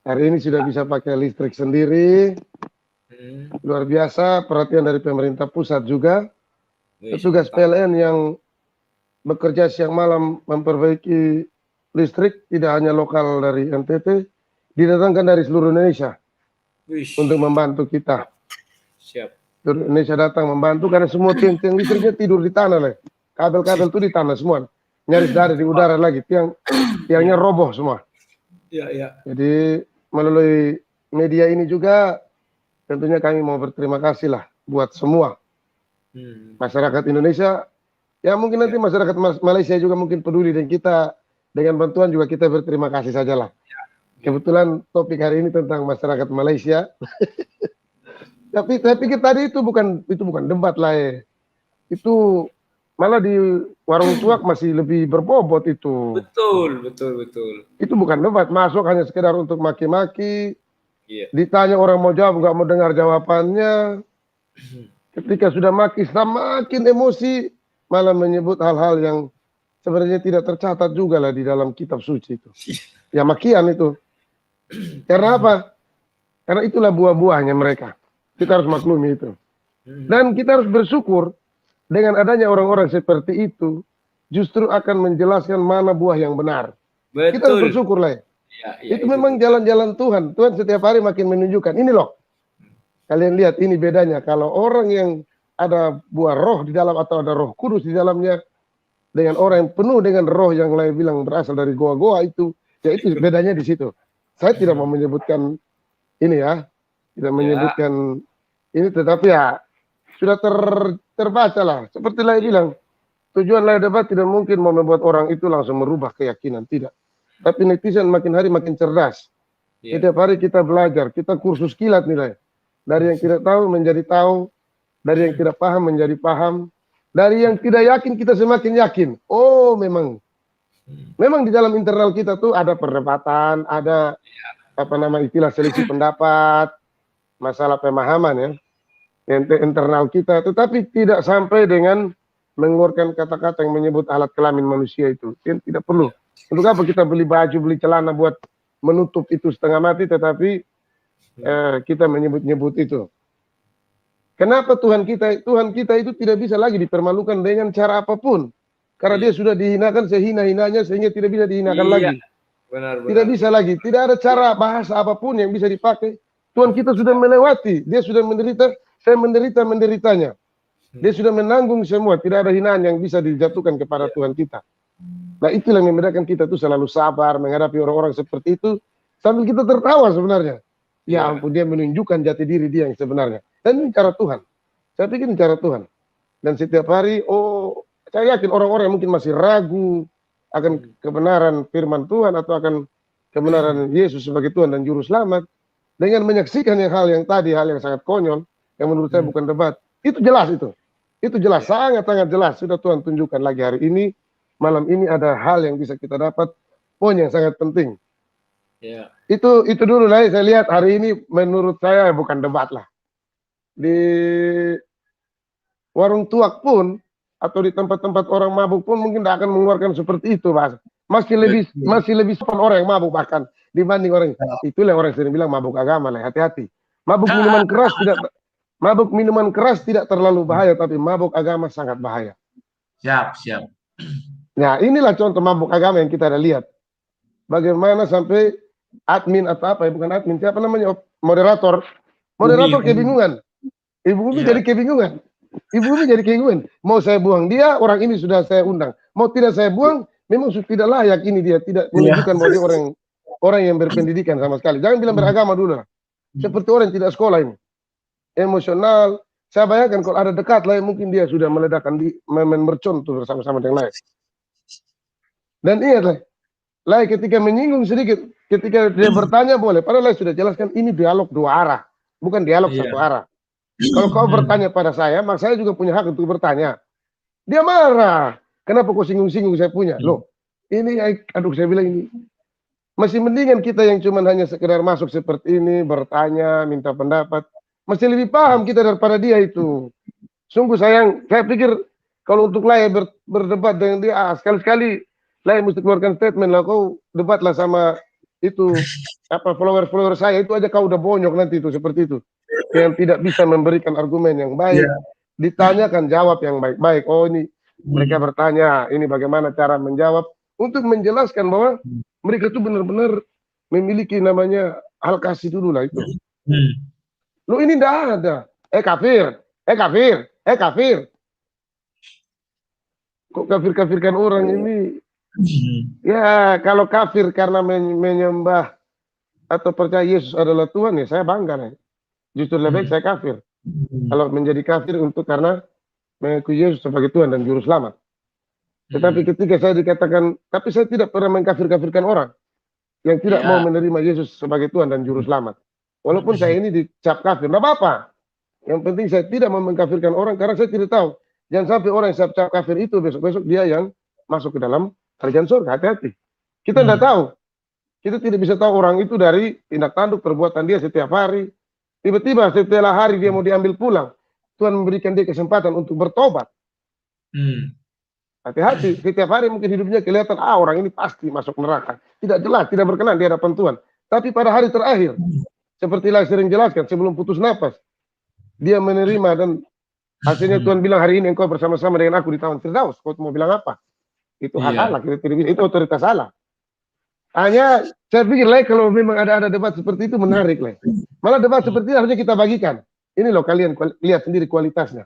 Hari ini sudah bisa pakai listrik sendiri. Luar biasa perhatian dari pemerintah pusat juga. Petugas PLN yang bekerja siang malam memperbaiki listrik, tidak hanya lokal dari NTT, didatangkan dari seluruh Indonesia untuk membantu kita. Siap. Seluruh Indonesia datang membantu karena semua tiang-tiang listriknya tidur di tanah lah. Kabel-kabel itu di tanah semua. Nyaris dari di udara lagi. Tiangnya roboh semua. Iya, iya. Jadi melalui media ini juga tentunya kami mau berterima kasih lah buat semua masyarakat Indonesia. Ya mungkin nanti masyarakat Malaysia juga mungkin peduli dan kita dengan bantuan juga kita berterima kasih sajalah. Kebetulan topik hari ini tentang masyarakat Malaysia. Tapi saya pikir tadi itu bukan debat lah ya. Itu malah di warung tuak masih lebih berbobot itu. Betul. Itu bukan debat, masuk hanya sekedar untuk maki-maki. Iya. Ditanya orang mau jawab nggak mau dengar jawabannya. Ketika sudah maki semakin emosi, malah menyebut hal-hal yang sebenarnya tidak tercatat juga lah di dalam kitab suci itu. Ya makian itu. Karena apa? Karena itulah buah-buahnya mereka. Kita harus maklumi itu. Dan kita harus bersyukur dengan adanya orang-orang seperti itu, justru akan menjelaskan mana buah yang benar. Betul. Kita harus bersyukur lah. Itu memang jalan-jalan Tuhan. Tuhan setiap hari makin menunjukkan. Ini loh. Kalian lihat ini bedanya. Kalau orang yang ada buah roh di dalam atau ada roh kudus di dalamnya, dengan orang yang penuh dengan roh yang lain bilang berasal dari goa-goa itu, ya itu bedanya di situ. Saya tidak mau menyebutkan ini ya, tidak menyebutkan ini, tetapi ya sudah terbaca lah. Seperti Lai bilang, tujuan Lai debat tidak mungkin mau membuat orang itu langsung merubah keyakinan, tidak. Tapi netizen makin hari makin cerdas. Setiap hari kita belajar, kita kursus kilat nilai. Dari yang tidak tahu menjadi tahu, dari yang tidak paham menjadi paham, dari yang tidak yakin kita semakin yakin. Oh memang di dalam internal kita tuh ada perdebatan, ada istilah selisih pendapat, masalah pemahaman ya, internal kita, tetapi tidak sampai dengan mengeluarkan kata-kata yang menyebut alat kelamin manusia itu. Tidak perlu. Untuk apa kita beli baju, beli celana buat menutup itu setengah mati, tetapi kita menyebut-nyebut itu. Kenapa Tuhan kita itu tidak bisa lagi dipermalukan dengan cara apapun? Karena dia sudah dihinakan sehina-hinanya sehingga tidak bisa dihinakan lagi. Benar. Tidak bisa lagi. Tidak ada cara bahasa apapun yang bisa dipakai. Tuhan kita sudah melewati. Dia sudah menderita. Saya menderitanya. Dia sudah menanggung semua. Tidak ada hinaan yang bisa dijatuhkan kepada Tuhan kita. Nah itulah yang membedakan kita itu selalu sabar menghadapi orang-orang seperti itu. Sambil kita tertawa sebenarnya. Ya ampun, dia menunjukkan jati diri dia yang sebenarnya. Dan ini cara Tuhan. Saya pikir ini cara Tuhan. Dan setiap hari, saya yakin orang-orang yang mungkin masih ragu akan kebenaran firman Tuhan atau akan kebenaran Yesus sebagai Tuhan dan Juru Selamat, dengan menyaksikan hal yang tadi, hal yang sangat konyol, yang menurut saya bukan debat, itu jelas itu. Itu jelas, sangat-sangat jelas. Sudah Tuhan tunjukkan lagi hari ini, malam ini ada hal yang bisa kita dapat, poin yang sangat penting. Itu dulu lah, saya lihat hari ini menurut saya bukan debat lah. Di warung tuak pun atau di tempat-tempat orang mabuk pun mungkin tidak akan mengeluarkan seperti itu, Mas. Masih lebih sopan orang yang mabuk bahkan dibanding orang. Itulah orang sering bilang mabuk agama lah, hati-hati. Mabuk minuman keras tidak terlalu bahaya, tapi mabuk agama sangat bahaya. Siap. Nah, inilah contoh mabuk agama yang kita ada lihat. Bagaimana sampai admin atau apa ya, bukan admin, siapa namanya, moderator kebingungan. Ibu Umi jadi kebingungan. Mau saya buang dia, orang ini sudah saya undang. Mau tidak saya buang, memang sudah tidak layak ini dia. Tidak menunjukkan bahwa dia orang yang berpendidikan sama sekali. Jangan bilang beragama dulu lah. Seperti orang yang tidak sekolah ini. Emosional. Saya bayangkan kalau ada dekat lah, mungkin dia sudah meledakkan mercon tuh bersama-sama dengan lain. Dan ingatlah, Lai ketika menyinggung sedikit, ketika dia bertanya boleh. Padahal Lai sudah jelaskan ini dialog dua arah. Bukan dialog satu arah. Kalau kau bertanya pada saya, maka saya juga punya hak untuk bertanya. Dia marah. Kenapa kau singgung-singgung saya punya? Loh, ini, saya bilang ini. Masih mendingan kita yang cuma hanya sekedar masuk seperti ini, bertanya, minta pendapat. Masih lebih paham kita daripada dia itu. Sungguh sayang, saya pikir kalau untuk Lai berdebat dengan dia, sekali-sekali Lai mesti keluarkan statement lah, kau debatlah sama itu, follower saya, itu aja kau udah bonyok nanti itu, seperti itu. Yang tidak bisa memberikan argumen yang baik, ditanyakan jawab yang baik-baik. Oh ini Mereka bertanya, ini bagaimana cara menjawab untuk menjelaskan bahwa mereka itu benar-benar memiliki namanya hal kasih dulu lah itu. Lu ini enggak ada. Kafir, kafir, kafir. Kok kafir-kafirkan orang ini? Ya, kalau kafir karena menyembah atau percaya Yesus adalah Tuhan, ya saya bangga nih. Justru lebih baik saya kafir. Kalau menjadi kafir untuk karena mengakui Yesus sebagai Tuhan dan Juru Selamat. Tetapi ketika saya dikatakan, tapi saya tidak pernah mengkafir-kafirkan orang yang tidak mau menerima Yesus sebagai Tuhan dan Juru Selamat. Walaupun saya ini dicap kafir, tidak apa-apa. Yang penting saya tidak mau mengkafirkan orang karena saya tidak tahu. Jangan sampai orang yang saya cap kafir itu besok-besok dia yang masuk ke dalam kerajaan surga. Hati-hati. Kita tidak tahu. Kita tidak bisa tahu orang itu dari tindak tanduk perbuatan dia setiap hari. Tiba-tiba setelah hari dia mau diambil pulang, Tuhan memberikan dia kesempatan untuk bertobat. Hati-hati, setiap hari mungkin hidupnya kelihatan, orang ini pasti masuk neraka. Tidak jelas, tidak berkenan di hadapan Tuhan. Tapi pada hari terakhir, seperti yang sering jelaskan, sebelum putus napas, dia menerima dan hasilnya Tuhan bilang, hari ini engkau bersama-sama dengan aku di taman Firdaus. Kau mau bilang apa? Itu hak Allah, kita tidak bisa, itu otoritas Allah. Hanya saya pikir kalau memang ada debat seperti itu menarik Malah debat seperti itu harusnya kita bagikan. Ini loh kalian lihat sendiri kualitasnya.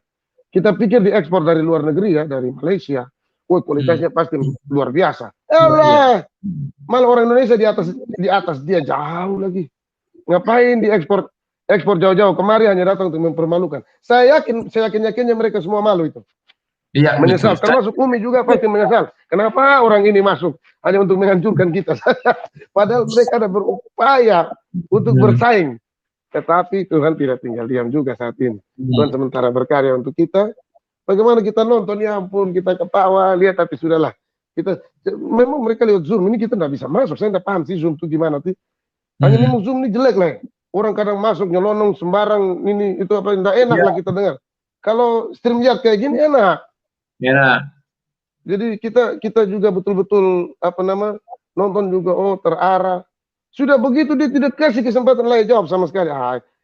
Kita pikir diekspor dari luar negeri ya, dari Malaysia. Kualitasnya pasti luar biasa. Malah orang Indonesia di atas dia jauh lagi. Ngapain diekspor jauh-jauh kemari hanya datang untuk mempermalukan. Saya yakinnya mereka semua malu itu. Iya, menyesal. Betul. Termasuk Umi juga pasti menyesal. Kenapa orang ini masuk hanya untuk menghancurkan kita? Padahal mereka ada berupaya untuk bersaing. Tetapi Tuhan tidak tinggal diam juga saat ini. Tuhan sementara berkarya untuk kita. Bagaimana kita nonton, ya ampun, kita ketawa, lihat, tapi sudahlah. Memang mereka lewat Zoom, ini kita tidak bisa masuk. Saya tidak paham sih Zoom itu gimana sih. Hanya memang Zoom ini jelek Orang kadang masuk nyelonong sembarang ini itu apa tidak enak lah kita dengar. Kalau StreamYard kayak gini enak. Jadi kita juga betul-betul nonton juga terarah. Sudah begitu dia tidak kasih kesempatan lain jawab sama sekali.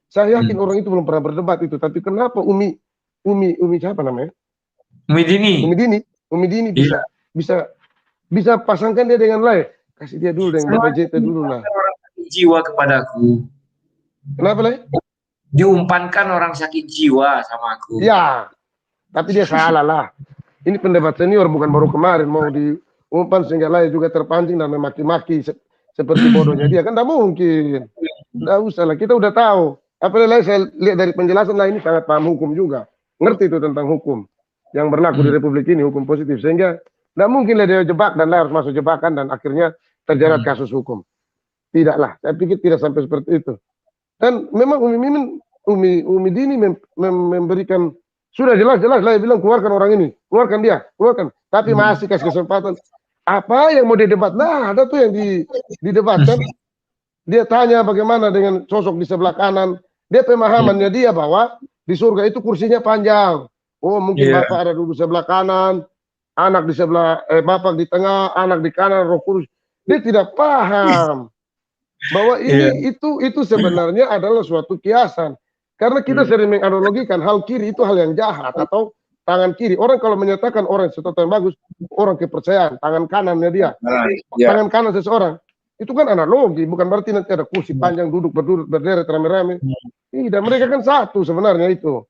Saya yakin orang itu belum pernah berdebat itu. Tapi kenapa Umi siapa namanya? Umi Dini bisa pasangkan dia dengan lain. Kasih dia dulu dengan Bapak JT dulu lah. Jiwa kepadaku. Kenapa Diumpankan orang sakit jiwa sama aku. Ya, tapi dia salah lah. Ini pendebat senior bukan baru kemarin mau diumpan sehingga lain juga terpancing dan memaki-maki seperti bodohnya dia. Kan tidak mungkin. Tidak usah lah, kita udah tahu. Apalagi saya lihat dari penjelasan ini sangat paham hukum juga. Ngerti itu tentang hukum yang berlaku di Republik ini, hukum positif. Sehingga tidak mungkin lah dia jebak dan harus masuk jebakan dan akhirnya terjerat kasus hukum. Tidaklah, saya pikir tidak sampai seperti itu. Dan memang Umi Dini memberikan sudah jelas-jelas lah bilang keluarkan orang ini, keluarkan dia, keluarkan. Tapi masih kasih kesempatan. Apa yang mau didebat? Nah, ada tuh yang didebatkan. Dia tanya bagaimana dengan sosok di sebelah kanan. Dia pemahamannya dia bahwa di surga itu kursinya panjang. Oh, mungkin bapak ada duduk sebelah kanan, anak di sebelah, bapak di tengah, anak di kanan, Roh Kudus. Dia tidak paham bahwa ini itu sebenarnya adalah suatu kiasan. Karena kita sering menganalogikan hal kiri itu hal yang jahat atau tangan kiri. Orang kalau menyatakan orang sesuatu yang bagus, orang kepercayaan, tangan kanannya dia. Tangan kanan seseorang. Itu kan analogi, bukan berarti nanti ada kursi panjang duduk berderet rame-rame. Tidak, mereka kan satu sebenarnya itu.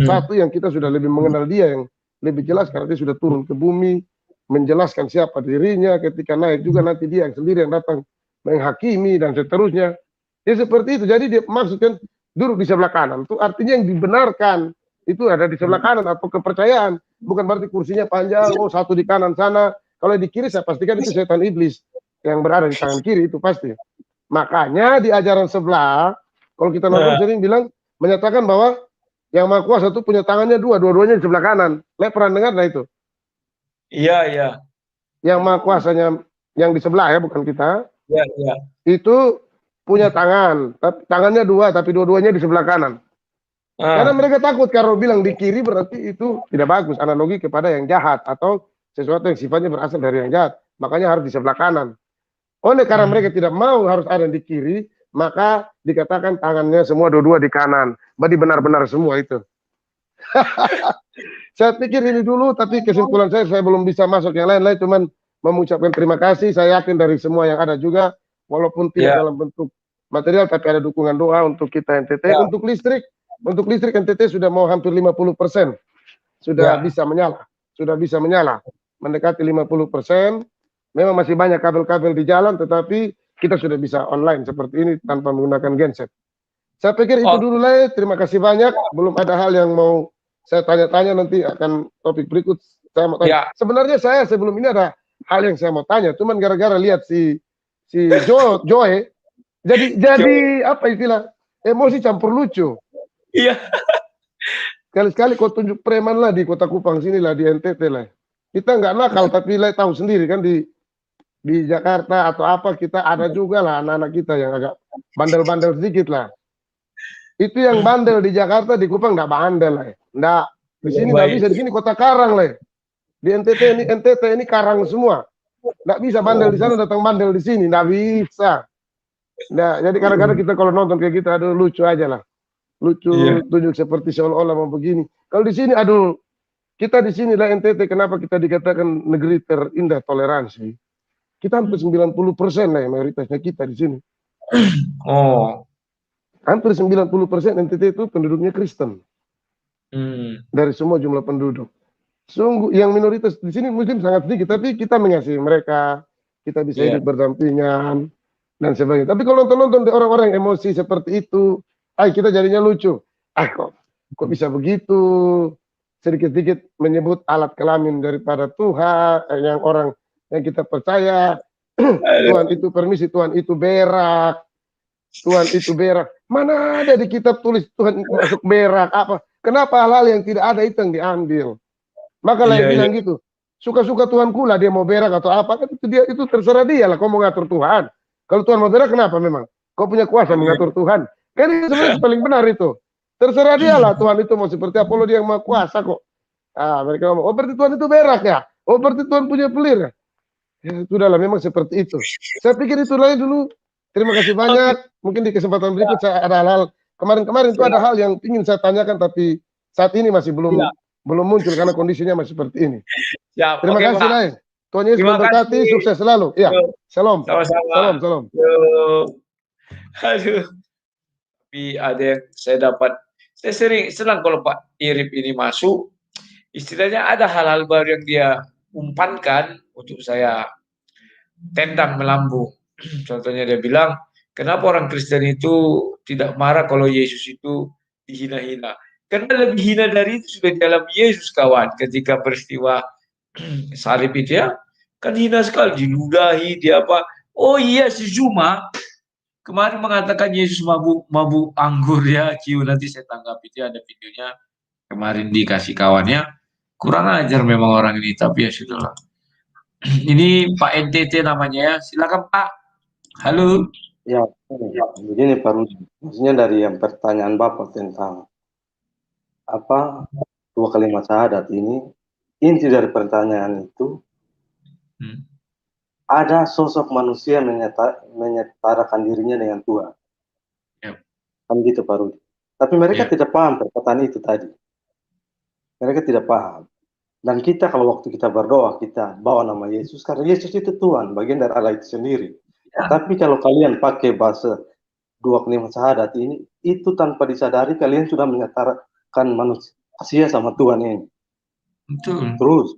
Satu yang kita sudah lebih mengenal dia, yang lebih jelas karena dia sudah turun ke bumi, menjelaskan siapa dirinya, ketika naik juga nanti dia yang sendiri yang datang menghakimi dan seterusnya. Ya seperti itu. Jadi dia maksudkan duduk di sebelah kanan itu artinya yang dibenarkan itu ada di sebelah kanan atau kepercayaan, bukan berarti kursinya panjang, satu di kanan sana. Kalau di kiri saya pastikan itu setan iblis yang berada di tangan kiri itu pasti. Makanya di ajaran sebelah kalau kita nonton sering bilang menyatakan bahwa yang Maha Kuasa itu punya tangannya dua-duanya di sebelah kanan. Pernah dengar itu? Iya. Yang Maha Kuasanya yang di sebelah ya, bukan kita. Iya. Itu punya tangan, tapi tangannya dua, tapi dua-duanya di sebelah kanan. Karena mereka takut kalau bilang di kiri berarti itu tidak bagus, analogi kepada yang jahat atau sesuatu yang sifatnya berasal dari yang jahat. Makanya harus di sebelah kanan. Oleh karena mereka tidak mau harus ada di kiri, maka dikatakan tangannya semua dua-dua di kanan. Berarti benar-benar semua itu. Saya pikir ini dulu, tapi kesimpulan saya belum bisa masuk yang lain-lain, cuman mengucapkan terima kasih. Saya yakin dari semua yang ada juga, walaupun tidak dalam bentuk material, tapi ada dukungan doa untuk kita NTT. Untuk listrik NTT sudah mau hampir 50%, sudah bisa menyala, mendekati 50%. Memang masih banyak kabel-kabel di jalan, tetapi kita sudah bisa online seperti ini tanpa menggunakan genset. Saya pikir itu dulu lah. Terima kasih banyak. Belum ada hal yang mau saya tanya-tanya, nanti akan topik berikut. Saya mau tanya. Sebenarnya saya sebelum ini ada hal yang saya mau tanya, cuman gara-gara lihat si Joe jadi apa istilah, emosi campur lucu. Iya. Sekali-sekali kau tunjuk preman lah di Kota Kupang sini lah, di NTT lah. Kita nggak nakal, tapi lah tahu sendiri kan di Jakarta atau apa, kita ada juga lah anak-anak kita yang agak bandel-bandel sedikit lah. Itu yang bandel di Jakarta, di Kupang nggak bandel lah. Nggak, di sini nggak bisa, di sini kota karang lah. Di NTT ini karang semua. Nggak bisa bandel di sana datang bandel di sini, nggak bisa. Nah, jadi kadang-kadang kita kalau nonton kayak gitu, aduh lucu aja lah. Lucu, tunjuk seperti seolah-olah mau begini. Kalau di sini, aduh, kita di sini lah NTT, kenapa kita dikatakan negeri terindah toleransi? Kita hampir 90% lah mayoritasnya kita di sini. Hampir 90% NTT itu penduduknya Kristen. Dari semua jumlah penduduk. Sungguh yang minoritas di sini Muslim sangat sedikit, tapi kita mengasihi mereka, kita bisa hidup berdampingan dan sebagainya. Tapi kalau nonton-nonton orang-orang yang emosi seperti itu, kita jadinya lucu. Kok bisa begitu? Sedikit-sedikit menyebut alat kelamin daripada Tuhan, yang orang yang kita percaya. Tuhan itu permisi, Tuhan itu berak. Tuhan itu berak. Mana ada di kitab tulis Tuhan masuk berak apa? Kenapa hal-hal yang tidak ada itu yang diambil? Maka lain bilang gitu. Suka-suka Tuhan kula dia mau berak atau apa, kan itu terserah dia lah. Kau mau ngatur Tuhan. Kalau Tuhan mau berak kenapa memang? Kau punya kuasa mengatur Tuhan. Kan itu sebenarnya paling benar itu. Terserah dia lah Tuhan itu mau seperti apa, lo dia yang mau kuasa kok. Mereka ngomong, berarti Tuhan itu berak ya? Berarti Tuhan punya pelir ya? Ya sudahlah, memang seperti itu. Saya pikir itu lah dulu. Terima kasih banyak. Mungkin di kesempatan berikut saya ada hal-hal. Kemarin-kemarin itu ada hal yang ingin saya tanyakan, tapi saat ini masih belum muncul karena kondisinya masih seperti ini. Terima kasih lah. Tuhan Yesus memberkati, sukses selalu. Ya, salam. Sama-sama. Salam. Aduh. Tapi ada yang saya senang kalau Pak Irip ini masuk. Istilahnya ada hal-hal baru yang dia umpankan untuk saya tendang melambung. Contohnya dia bilang, kenapa orang Kristen itu tidak marah kalau Yesus itu dihina-hina? Karena lebih hina dari itu sudah dialami Yesus, kawan. Ketika peristiwa salib itu ya, kan hina sekali, diludahi, dia apa. Oh iya, si Zuma kemarin mengatakan Yesus mabuk anggur ya, Ciu. Nanti saya tanggapi, itu ada videonya kemarin dikasih kawannya. Kurang ajar memang orang ini, tapi ya sudahlah. Ini Pak NTT namanya ya, silakan Pak. Halo. Ya, begini Pak Rudi. Maksudnya dari yang pertanyaan Bapak tentang apa 2 kalimat syahadat ini, inti dari pertanyaan itu ada sosok manusia menyetarakan dirinya dengan Tuhan. Kan gitu Pak Rudi. Tapi mereka tidak paham perkataan itu tadi. Mereka tidak paham. Dan kita kalau waktu kita berdoa, kita bawa nama Yesus, karena Yesus itu Tuhan, bagian dari Allah itu sendiri. Tapi kalau kalian pakai bahasa 2 kalimat syahadat ini, itu tanpa disadari kalian sudah menyetarakan manusia sama Tuhan ini. Betul. Terus,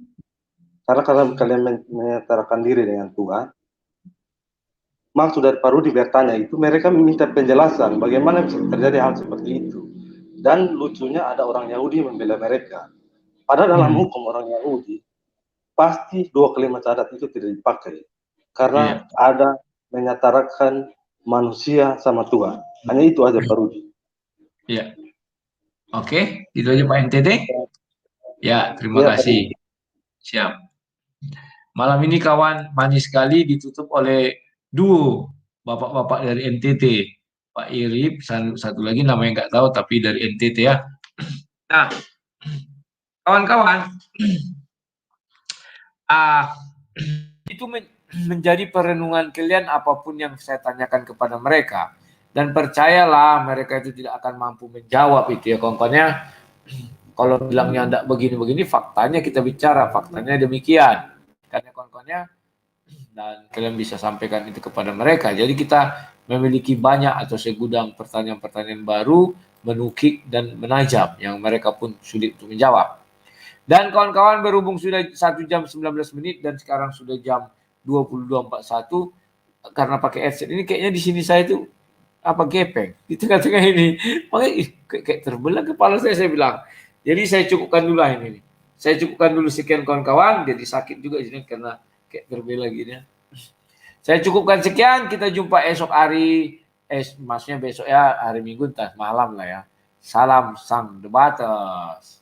karena kalian menyetarakan diri dengan Tuhan, maksud dari Pak Rudi bertanya itu, mereka meminta penjelasan bagaimana bisa terjadi hal seperti itu. Dan lucunya ada orang Yahudi membela mereka. Padahal dalam hukum orang Yahudi, pasti 2 kalimat syahadat itu tidak dipakai. Karena ada menyetarakan manusia sama Tuhan. Hanya itu aja Pak Rudi. Iya. Oke, itu aja Pak NTT. Ya, terima kasih. Siap. Malam ini kawan, manis sekali ditutup oleh duo bapak-bapak dari NTT. Pak Irip, satu lagi namanya nggak tahu, tapi dari NTT ya. Nah, kawan-kawan, itu menjadi perenungan kalian apapun yang saya tanyakan kepada mereka. Dan percayalah mereka itu tidak akan mampu menjawab itu ya kawan-kawannya. Kalau bilangnya enggak begini-begini, faktanya kita bicara, faktanya demikian. Karena kawan-kawannya dan kalian bisa sampaikan itu kepada mereka. Jadi kita memiliki banyak atau segudang pertanyaan-pertanyaan baru, menukik dan menajam yang mereka pun sulit untuk menjawab. Dan kawan-kawan, berhubung sudah 1 jam 19 menit dan sekarang sudah jam 22.41, karena pakai headset ini kayaknya di sini saya itu apa gepeng di tengah-tengah ini. Makanya kayak terbelah kepala saya bilang. Jadi saya cukupkan dulu ini. Saya cukupkan dulu sekian kawan-kawan, jadi sakit juga di sini karena kayak terbelah gini. Saya cukupkan sekian, kita jumpa esok hari, maksudnya besok ya hari Minggu entah malam lah ya. Salam sang debaters.